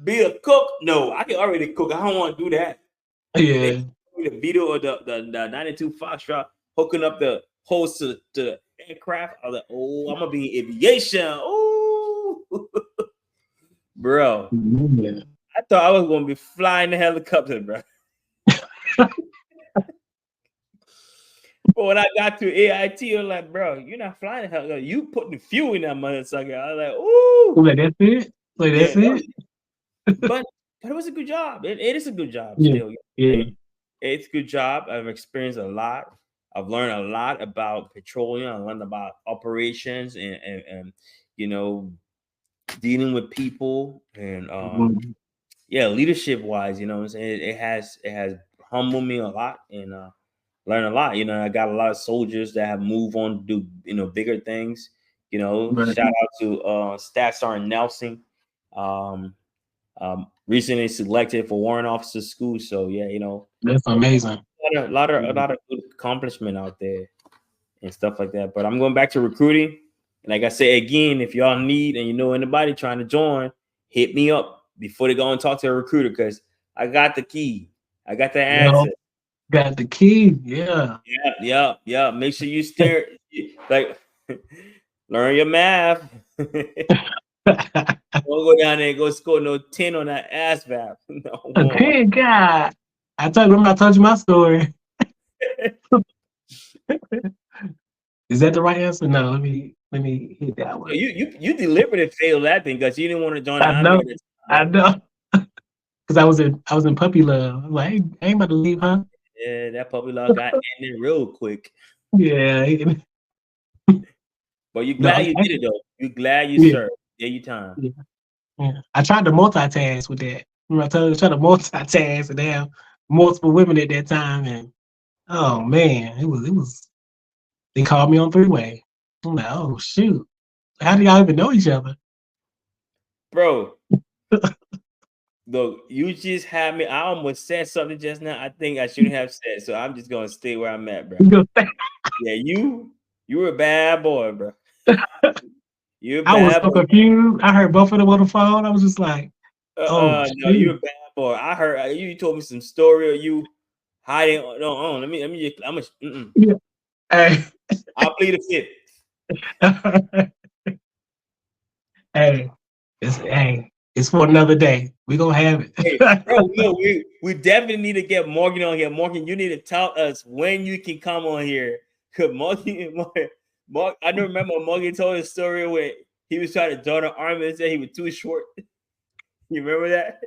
Be a cook? No, I can already cook. I don't want to do that. Yeah. The video of the 92 Foxtrot hooking up the hose to the aircraft. I was like, oh, I'm gonna be in aviation. Oh, bro. Yeah. I thought I was gonna be flying the helicopter, bro. But when I got to AIT, I was like, bro, you're not flying the helicopter. You putting the fuel in that motherfucker. I was like, ooh. Like, that's it? Like, that's it? But it was a good job. It is a good job still. Yeah. It's a good job. I've experienced a lot. I've learned a lot about petroleum. I learned about operations and dealing with people and leadership wise, what I'm saying? It has humbled me a lot and learned a lot. I got a lot of soldiers that have moved on to do bigger things. Shout out to Staff Sergeant Nelson. Recently selected for Warrant Officer School. So that's amazing. A lot of good accomplishment out there and stuff like that. But I'm going back to recruiting. And like I say again, if y'all need and anybody trying to join, hit me up before they go and talk to a recruiter because I got the key. I got the answer. Got the key. Yeah. Yeah. Make sure you steer like learn your math. Don't go down there and go score no 10 on that ASVAB. No. Okay, God. I told you my story. Is that the right answer? No, let me hit that one. You deliberately failed that thing because you didn't want to join the army. I know. Because I was in puppy love. I was like, I ain't about to leave, huh? Yeah, that puppy love got ended real quick. Yeah. But you're glad you did it though. You're glad you served. Yeah, you time. Yeah. I tried to multitask with that. I told you, I tried to multitask and have multiple women at that time, and oh man, it was. They called me on 3-way. I'm like, oh shoot, how do y'all even know each other, bro? Look, you just had me. I almost said something just now. I think I shouldn't have said, so I'm just gonna stay where I'm at, bro. Yeah, you were a bad boy, bro. I was so confused. I heard both of them on the phone. I was just like, no, you're a bad boy. I heard you told me some story of you hiding. No, let me just, yeah. Hey. I'll plead the fifth. It's for another day. We're gonna have it. Hey, bro, we definitely need to get Morgan on here. Morgan, you need to tell us when you can come on here. Cause Morgan, I don't remember Morgan told a story where he was trying to join the army and said he was too short. You remember that?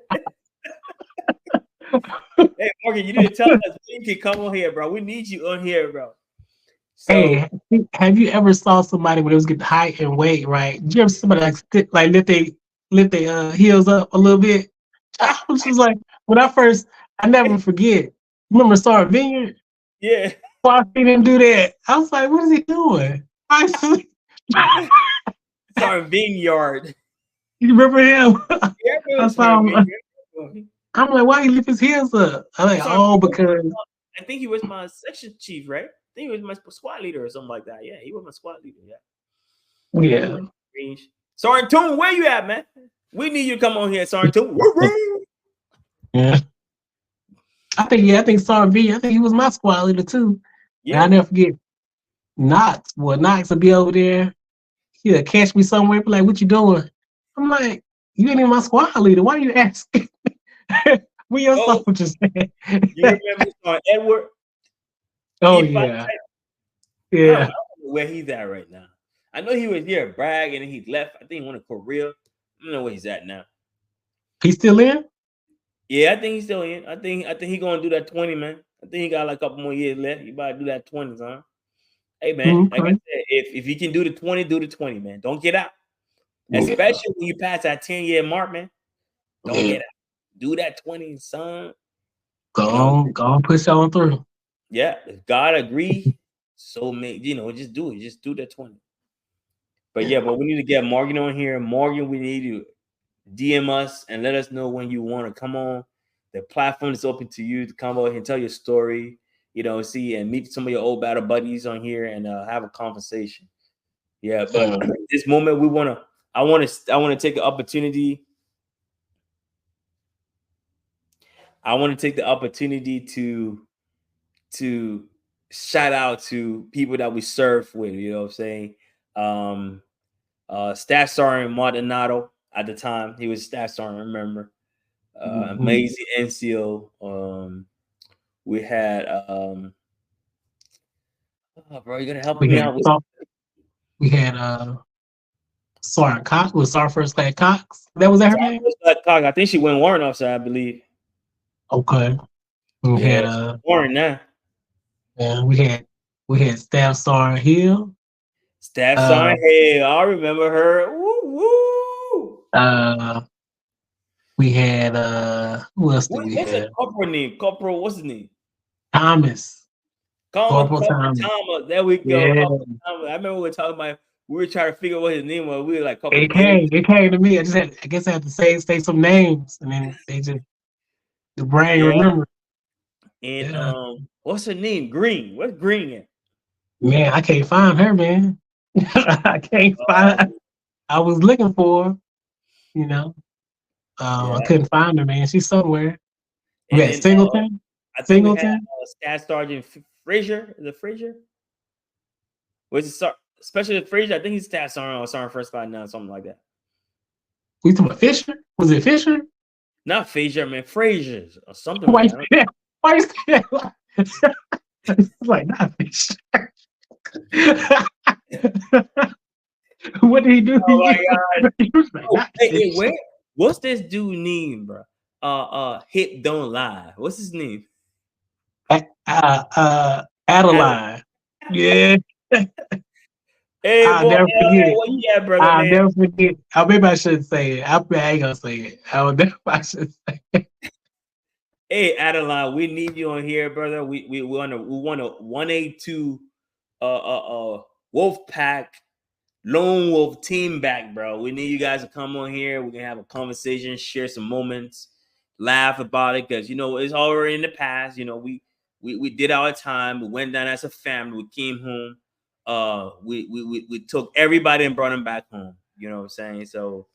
Hey, Morgan, you need to tell us when you can come on here, bro. We need you on here, bro. So, hey, have you ever saw somebody when it was getting height and weight, right? Did you ever see somebody like lift their heels up a little bit? I was just like, I never forget. Remember Sergeant Vineyard? Yeah. Why he didn't do that? I was like, what is he doing? Sergeant Vineyard. You remember him? Yeah, I saw him. I'm like, why he lift his heels up? I'm like, Sorry, because I think he was my section chief, right? I think he was my squad leader or something like that. Yeah, he was my squad leader. Yeah. yeah. Sergeant Toon, where you at, man? We need you to come on here, Sergeant Toon. Yeah. I think Sergeant V, I think he was my squad leader too. Yeah. And I never forget Knox. Well, Knox would be over there. He'll catch me somewhere, be like, what you doing? I'm like, you ain't even my squad leader. Why are you asking? We your soldiers. You remember Edward? Oh, yeah. Yeah. I don't know where he's at right now. I know he was here at Bragg and he left. I think he went to Korea. I don't know where he's at now. He's still in? Yeah, I think he's still in. I think he's gonna do that 20, man. I think he got like a couple more years left. He about to do that 20, son. Hey, man, like I said, if you can do the 20, do the 20, man. Don't get out. Especially when you pass that 10-year mark, man. Don't get out. Do that 20, son. Go on, push on through. Yeah, if God agree, so just do it. Just do that 20. But but we need to get Morgan on here. Morgan, we need you DM us and let us know when you want to come on. The platform is open to you to come over and tell your story, see and meet some of your old battle buddies on here and have a conversation. Yeah, but this moment I want to take the opportunity. I want to take the opportunity to shout out to people that we serve with, you know what I'm saying? Staff Sergeant Maldonado at the time, he was Staff Sergeant, remember? Amazing NCO. We had bro, you gonna help me out? We had Sergeant Cox, was our first class Cox. That was her name? Cox. I think she went warrant officer, I believe. Okay. We had warrant now. Yeah, we had Staff Sergeant Hill. Staff Sergeant Hill, I remember her. Woo woo. We had who else did we have? What's corporal name? Corporal, what's his name? Thomas. Corporal Thomas. There we go. Yeah. I remember we were talking about. We were trying to figure out what his name was. We were like, it came to me. I guess I had to say some names, and then the brain remembered. And what's her name? Green. What's Green at? Man, I can't find her, man. I can't find. I was looking for her, I couldn't find her, man. She's somewhere. We had Singleton. Singleton. Staff Sergeant Frazier. Is it Frazier? Was it Special Frazier? I think he's Staff Sergeant or Sergeant First Class now, something like that. We talking about Fisher? Was it Fisher? Not Frazier, man. Frazier or something. Why is that? It's like not Fisher. What did he do? Oh my God! Hey, wait. What's this dude name, bro? Hip Don't Lie. What's his name? Adeline. Yeah. Hey, I'll never forget. Yeah, brother. I'll never forget. Maybe I shouldn't say it. I ain't gonna say it. I should say it. Hey, Adeline, we need you on here, brother. We want a 182 Wolf Pack Lone Wolf team back, bro. We need you guys to come on here. We can have a conversation, share some moments, laugh about it, because it's already in the past. We did our time. We went down as a family. We came home. We took everybody and brought them back home. You know what I'm saying? So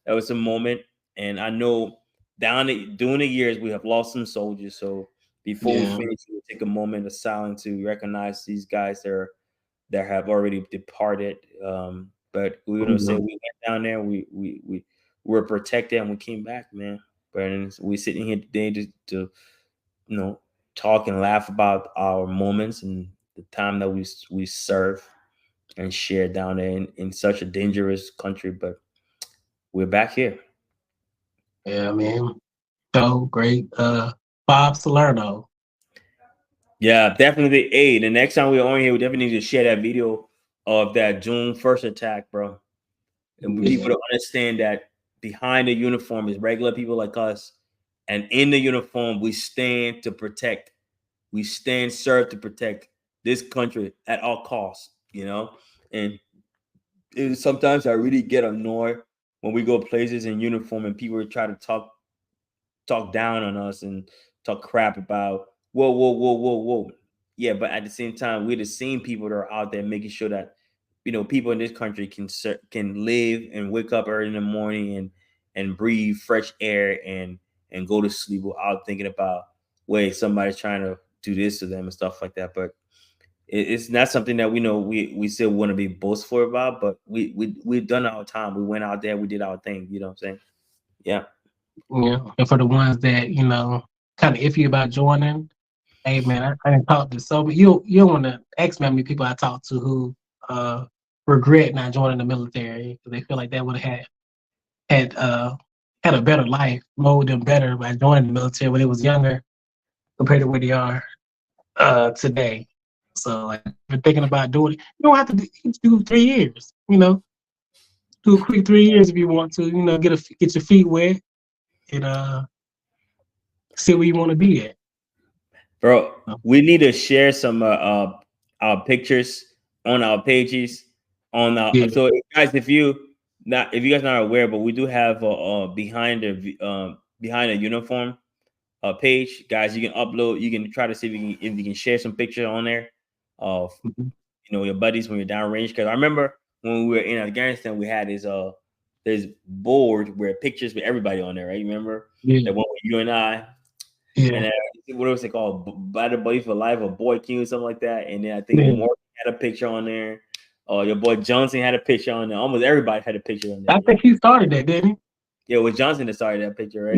that was a moment, and I know during the years we have lost some soldiers. So before we finish, we'll take a moment of silence to recognize these guys that have already departed. But we would say we went down there, we were protected, and we came back, man. But we're sitting here today to talk and laugh about our moments and the time that we serve and share down there in such a dangerous country. But we're back here. Yeah, man. So great. Bob Salerno. Yeah, definitely. Hey, the next time we're on here, we definitely need to share that video of that June 1st attack, bro. And people to understand that behind the uniform is regular people like us. And in the uniform, we stand to protect. We serve to protect this country at all costs, And sometimes I really get annoyed when we go places in uniform and people try to talk talk down on us and talk crap about whoa. Yeah, but at the same time, we're the same people that are out there making sure that people in this country can live and wake up early in the morning and breathe fresh air and go to sleep without thinking about wait, somebody's trying to do this to them and stuff like that. But it's not something that we still want to be boastful about. But we've done our time. We went out there, we did our thing. You know what I'm saying? Yeah. Yeah. And for the ones that, kind of iffy about joining, hey man, I didn't talk to so many. You don't want to ask me how many people I talked to who regret not joining the military because they feel like they would have had a better life, molded them better by joining the military when they was younger compared to where they are today. So like, if you're thinking about doing it, you don't have to do 3 years. Do a quick 3 years if you want to. Get your feet wet and see where you want to be at. Bro, we need to share some our pictures on our pages on our. Yeah. So guys, if you guys not aware, but we do have behind a uniform page, guys. You can upload. You can try to see if you can share some pictures on there of your buddies when you're downrange. Because I remember when we were in Afghanistan, we had this board where pictures with everybody on there. Right? You remember that one with you and I. Yeah. And what was it called? Battle Buddy for Life or Boy King or something like that. And then I think Morgan had a picture on there. Your boy Johnson had a picture on there. Almost everybody had a picture on there. I think he started that, didn't he? Yeah, it was Johnson that started that picture, right?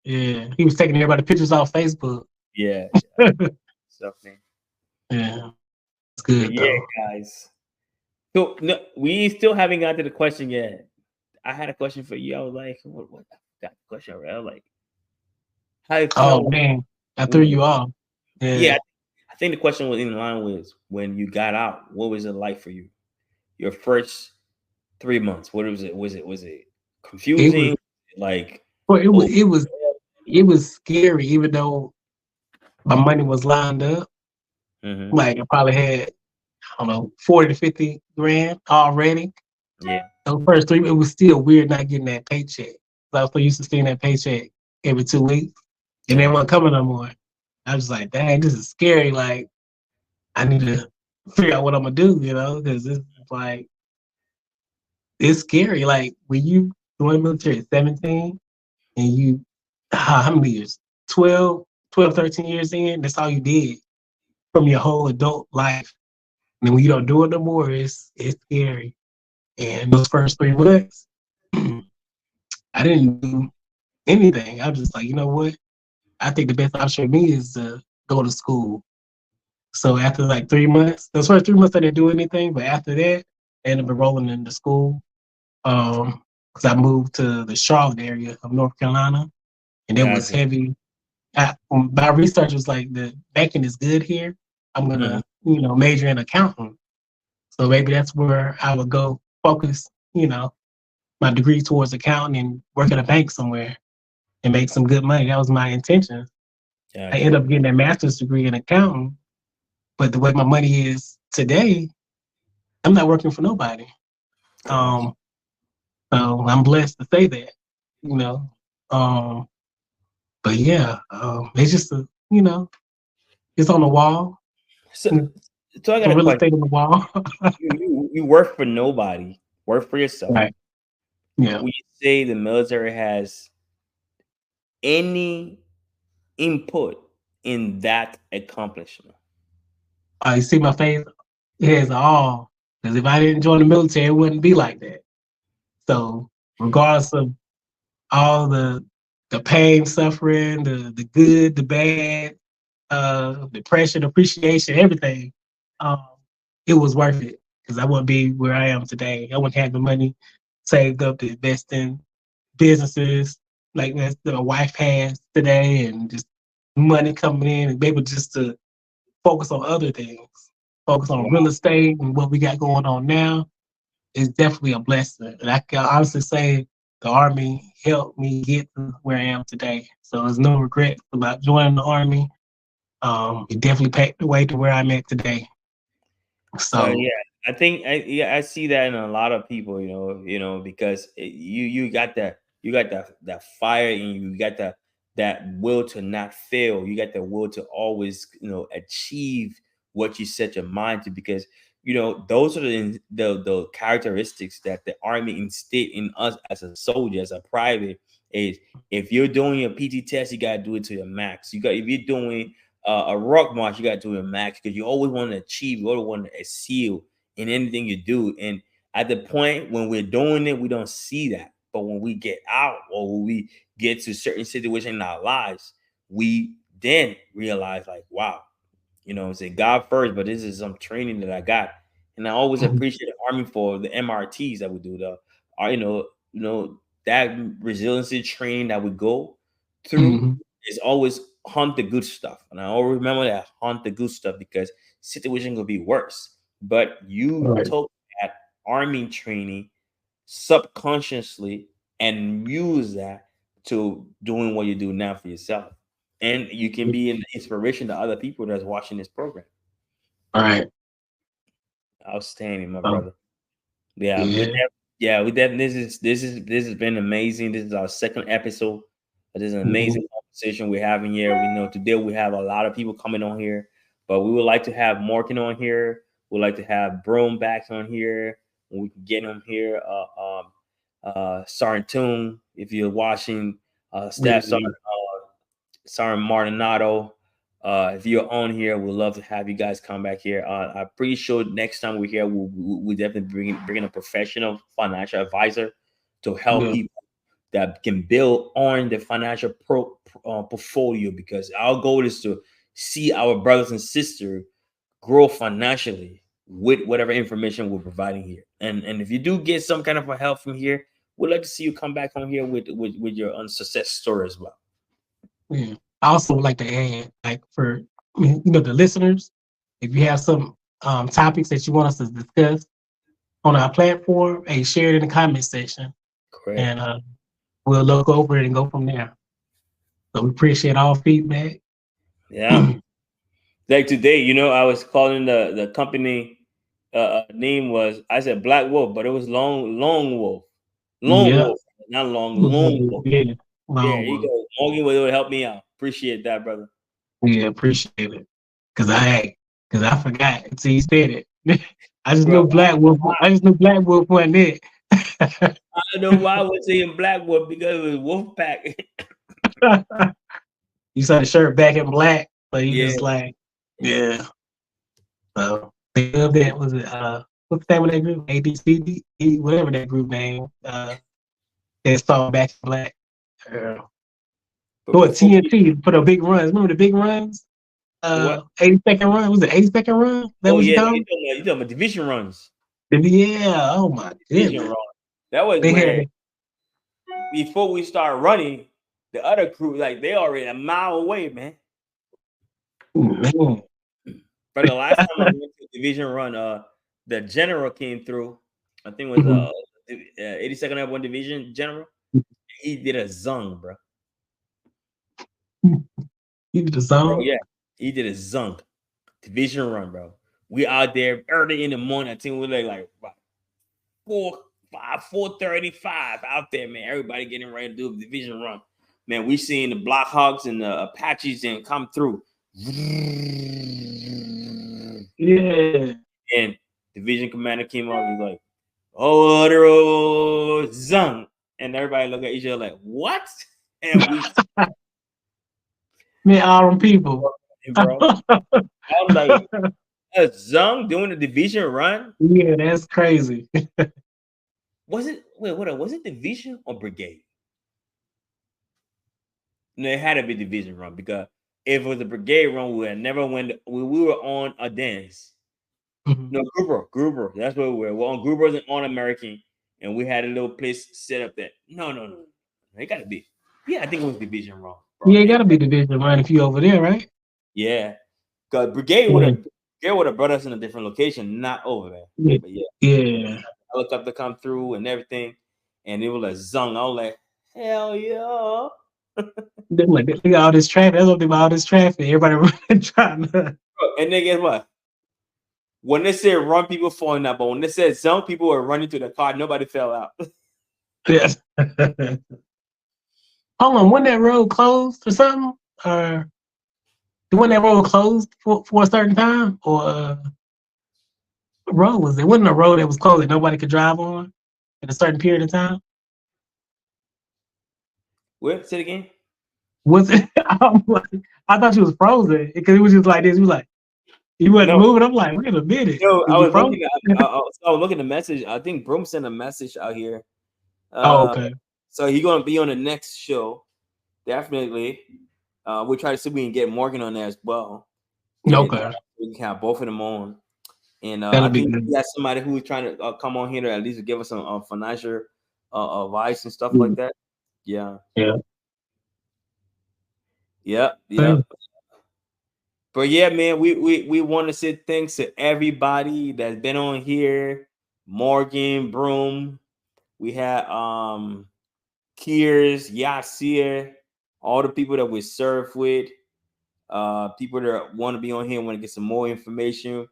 Yeah. He was taking everybody pictures off Facebook. Yeah. Stuff, man. Yeah. It's good, yeah, though. guys. So no, we still haven't got to the question yet. I had a question for you. I was like, what got the question already? I was like, how you feel? Oh man, I threw you off. Yeah, I think the question was in line with when you got out. What was it like for you? Your first 3 months. What was it? Was it confusing? It was scary, even though my money was lined up. Mm-hmm. Like I probably had, I don't know, 40 to 50 grand already. Yeah. Those first 3, it was still weird not getting that paycheck. I was so used to seeing that paycheck every 2 weeks, and they weren't coming no more. I was like, dang, this is scary. Like, I need to figure out what I'm gonna do, because it's like, it's scary. Like when you join the military at 17 and you, how many years? 12, 13 years in, that's all you did from your whole adult life. And then when you don't do it no more, it's scary. And those first 3 months, I didn't do anything. I was just like, you know what? I think the best option for me is to go to school. So after like 3 months, those first 3 months I didn't do anything, but after that, I ended up enrolling into school. Because I moved to the Charlotte area of North Carolina, and it was heavy. My research was like the banking is good here. I'm gonna, major in accounting. So maybe that's where I would go focus, my degree towards accounting and work at a bank somewhere and make some good money. That was my intention. I ended up getting a master's degree in accounting, but the way my money is today, I'm not working for nobody. So I'm blessed to say that, but yeah, it's just it's on the wall. So I got a real estate on the wall. you work for nobody, work for yourself. Right. Yeah. Would you say the military has any input in that accomplishment? You see my face? It has all. Because if I didn't join the military, it wouldn't be like that. So regardless of all the pain, suffering, the good, the bad, depression, appreciation, everything, it was worth it. Because I wouldn't be where I am today. I wouldn't have the money saved up to invest in businesses like that my wife has today, and just money coming in and be able just to focus on other things, focus on real estate and what we got going on now. Is definitely a blessing. And I can honestly say the Army helped me get to where I am today. So there's no regret about joining the Army. It definitely paved the way to where I'm at today. So yeah, I think I see that in a lot of people, because you got that fire in you, got that will to not fail. You got the will to always, achieve what you set your mind to, because those are the characteristics that the Army instilled in us as a soldier, as a private. Is if you're doing your PT test, you gotta do it to your max. If you're doing a rock march, you gotta do your max, because you always want to achieve, you always want to excel in anything you do. And at the point when we're doing it, we don't see that. But when we get out, or when we get to certain situations in our lives, we then realize, like, wow, I'm saying, God first, but this is some training that I got. And I always appreciate the Army for the MRTs that we do, that resiliency training that we go through is always hunt the good stuff. And I always remember that, hunt the good stuff, because situation could be worse. But you took that Army training subconsciously and use that to doing what you do now for yourself. And you can be an inspiration to other people that's watching this program. All right. Outstanding, my brother. Yeah. We definitely, this has been amazing. This is our second episode. This is an amazing conversation we're having here. We know today we have a lot of people coming on here, but we would like to have Morgan on here. We'd like to have Broom back on here. We can get him here. Sergeant Toon, if you're watching, Staff Sergeant Martinato, if you're on here, we'd love to have you guys come back here. I'm pretty sure next time we're here, we'll definitely bring a professional financial advisor to help people that can build on the financial portfolio, because our goal is to see our brothers and sisters grow financially with whatever information we're providing here. And if you do get some kind of a help from here, we'd like to see you come back on here with your success story as well. Yeah. I also would like to add, like, for the listeners, if you have some topics that you want us to discuss on our platform, share it in the comment section. Correct. And we'll look over it and go from there. So we appreciate all feedback. Yeah. Like today, I was calling the company name was, I said Black Wolf, but it was Lone Wolf. Wolf, not Lone Wolf. Yeah, you go. Morgan will help me out. Appreciate that, brother. Yeah, appreciate it. Cause I forgot until you said it. I just knew Black Wolf. I just knew Black Wolf wasn't it. I don't know why I was saying Black Wolf, because it was Wolf Pack. You saw the shirt back in black, but you just like, yeah. So that was it. What's the name of that group? ADCD, whatever that group name. They saw back in black. TNT for the big runs. Remember the big runs? 80-second run. Was it 80-second run? That was you talking about division runs. Yeah. Oh my goodness. That was where before we start running, the other crew, like, they already a mile away, man. Man. But the last time I went to division run, the general came through. I think it was 82nd Airborne Division general. He did a zung, bro. He did a zung? Bro, yeah. He did a zung. Division run, bro. We out there early in the morning. I think we were like 4:35 out there, man. Everybody getting ready to do a division run. Man, we seen the Black Hawks and the Apaches and come through. Yeah. And division commander came up and was like, "Oh, zung." And everybody look at each other like, "What?" And we man, all them people. Bro. I'm like, a zung doing a division run? Yeah, that's crazy. Was it division or brigade? No, it had to be division run, because if it was a brigade run, we had never went. We were on a dance. No, Gruber. That's where we were. We're on Gruber's and on American, and we had a little place set up there. No. It gotta be. Yeah, I think it was division run. Bro. Yeah, it gotta be division run if you over there, right? Yeah, because brigade would have brought us in a different location, not over there. Yeah. But yeah. Helicopter come through and everything, and it was like zung. I was like, hell yeah. Look at all this traffic. That's what they about all this traffic. Everybody running, trying to. And then guess what? When they said run, people falling out, but when they said some people were running to the car, nobody fell out. Yes. Hold on, wasn't that road closed or something? Or wasn't that road closed for a certain time? Or what road was it? Wasn't a road that was closed that nobody could drive on at a certain period of time? What? Say it again. Was it? I thought she was frozen because it was just like this. He was like, he wasn't No, moving. I'm like, wait a minute. no. Is I he was frozen? looking. I was looking at the message. I think Broom sent a message out here. Oh, okay. So he's gonna be on the next show. Definitely. We'll try to see if we can get Morgan on there as well. Okay. We can have both of them on. And That'll I be think good. we got somebody who is trying to come on here to at least give us some financial advice and stuff like that. Yeah. Yeah. Yep. Okay. Yep. But yeah, man, we want to say thanks to everybody that's been on here. Morgan, Broom. We had Kiers, Yasir, all the people that we serve with. People that want to be on here want to get some more information.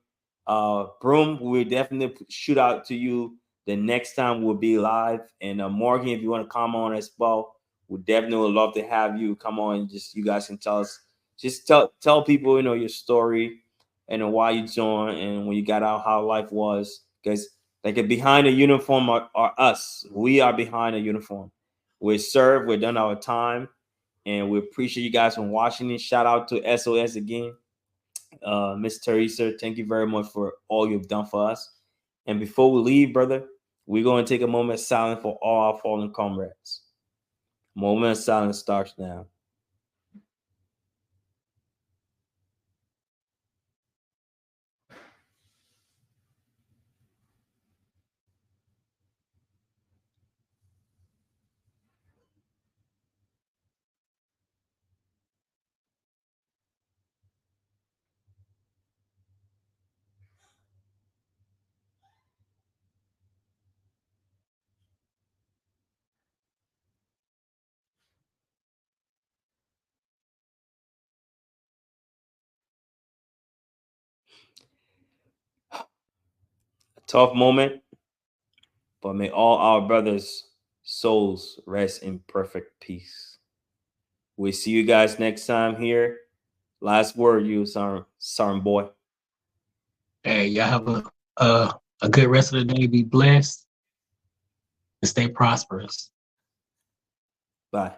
Broom, we'll definitely shoot out to you the next time we'll be live. And Morgan, if you want to come on as well, we definitely would love to have you come on. Just you guys can tell us, just tell people, you know, your story and why you joined and when you got out, how life was. Because like behind the uniform are us. We are behind the uniform. We serve, we've done our time. And we appreciate you guys from Washington. Shout out to SOS again. Miss Teresa, thank you very much for all you've done for us. And before we leave, brother, we're going to take a moment of silence for all our fallen comrades. Moment of silence starts now. A tough moment, but may all our brothers' souls rest in perfect peace. We'll see you guys next time here. Last word, you, Sarn boy. Hey, y'all have a good rest of the day. Be blessed and stay prosperous. Bye.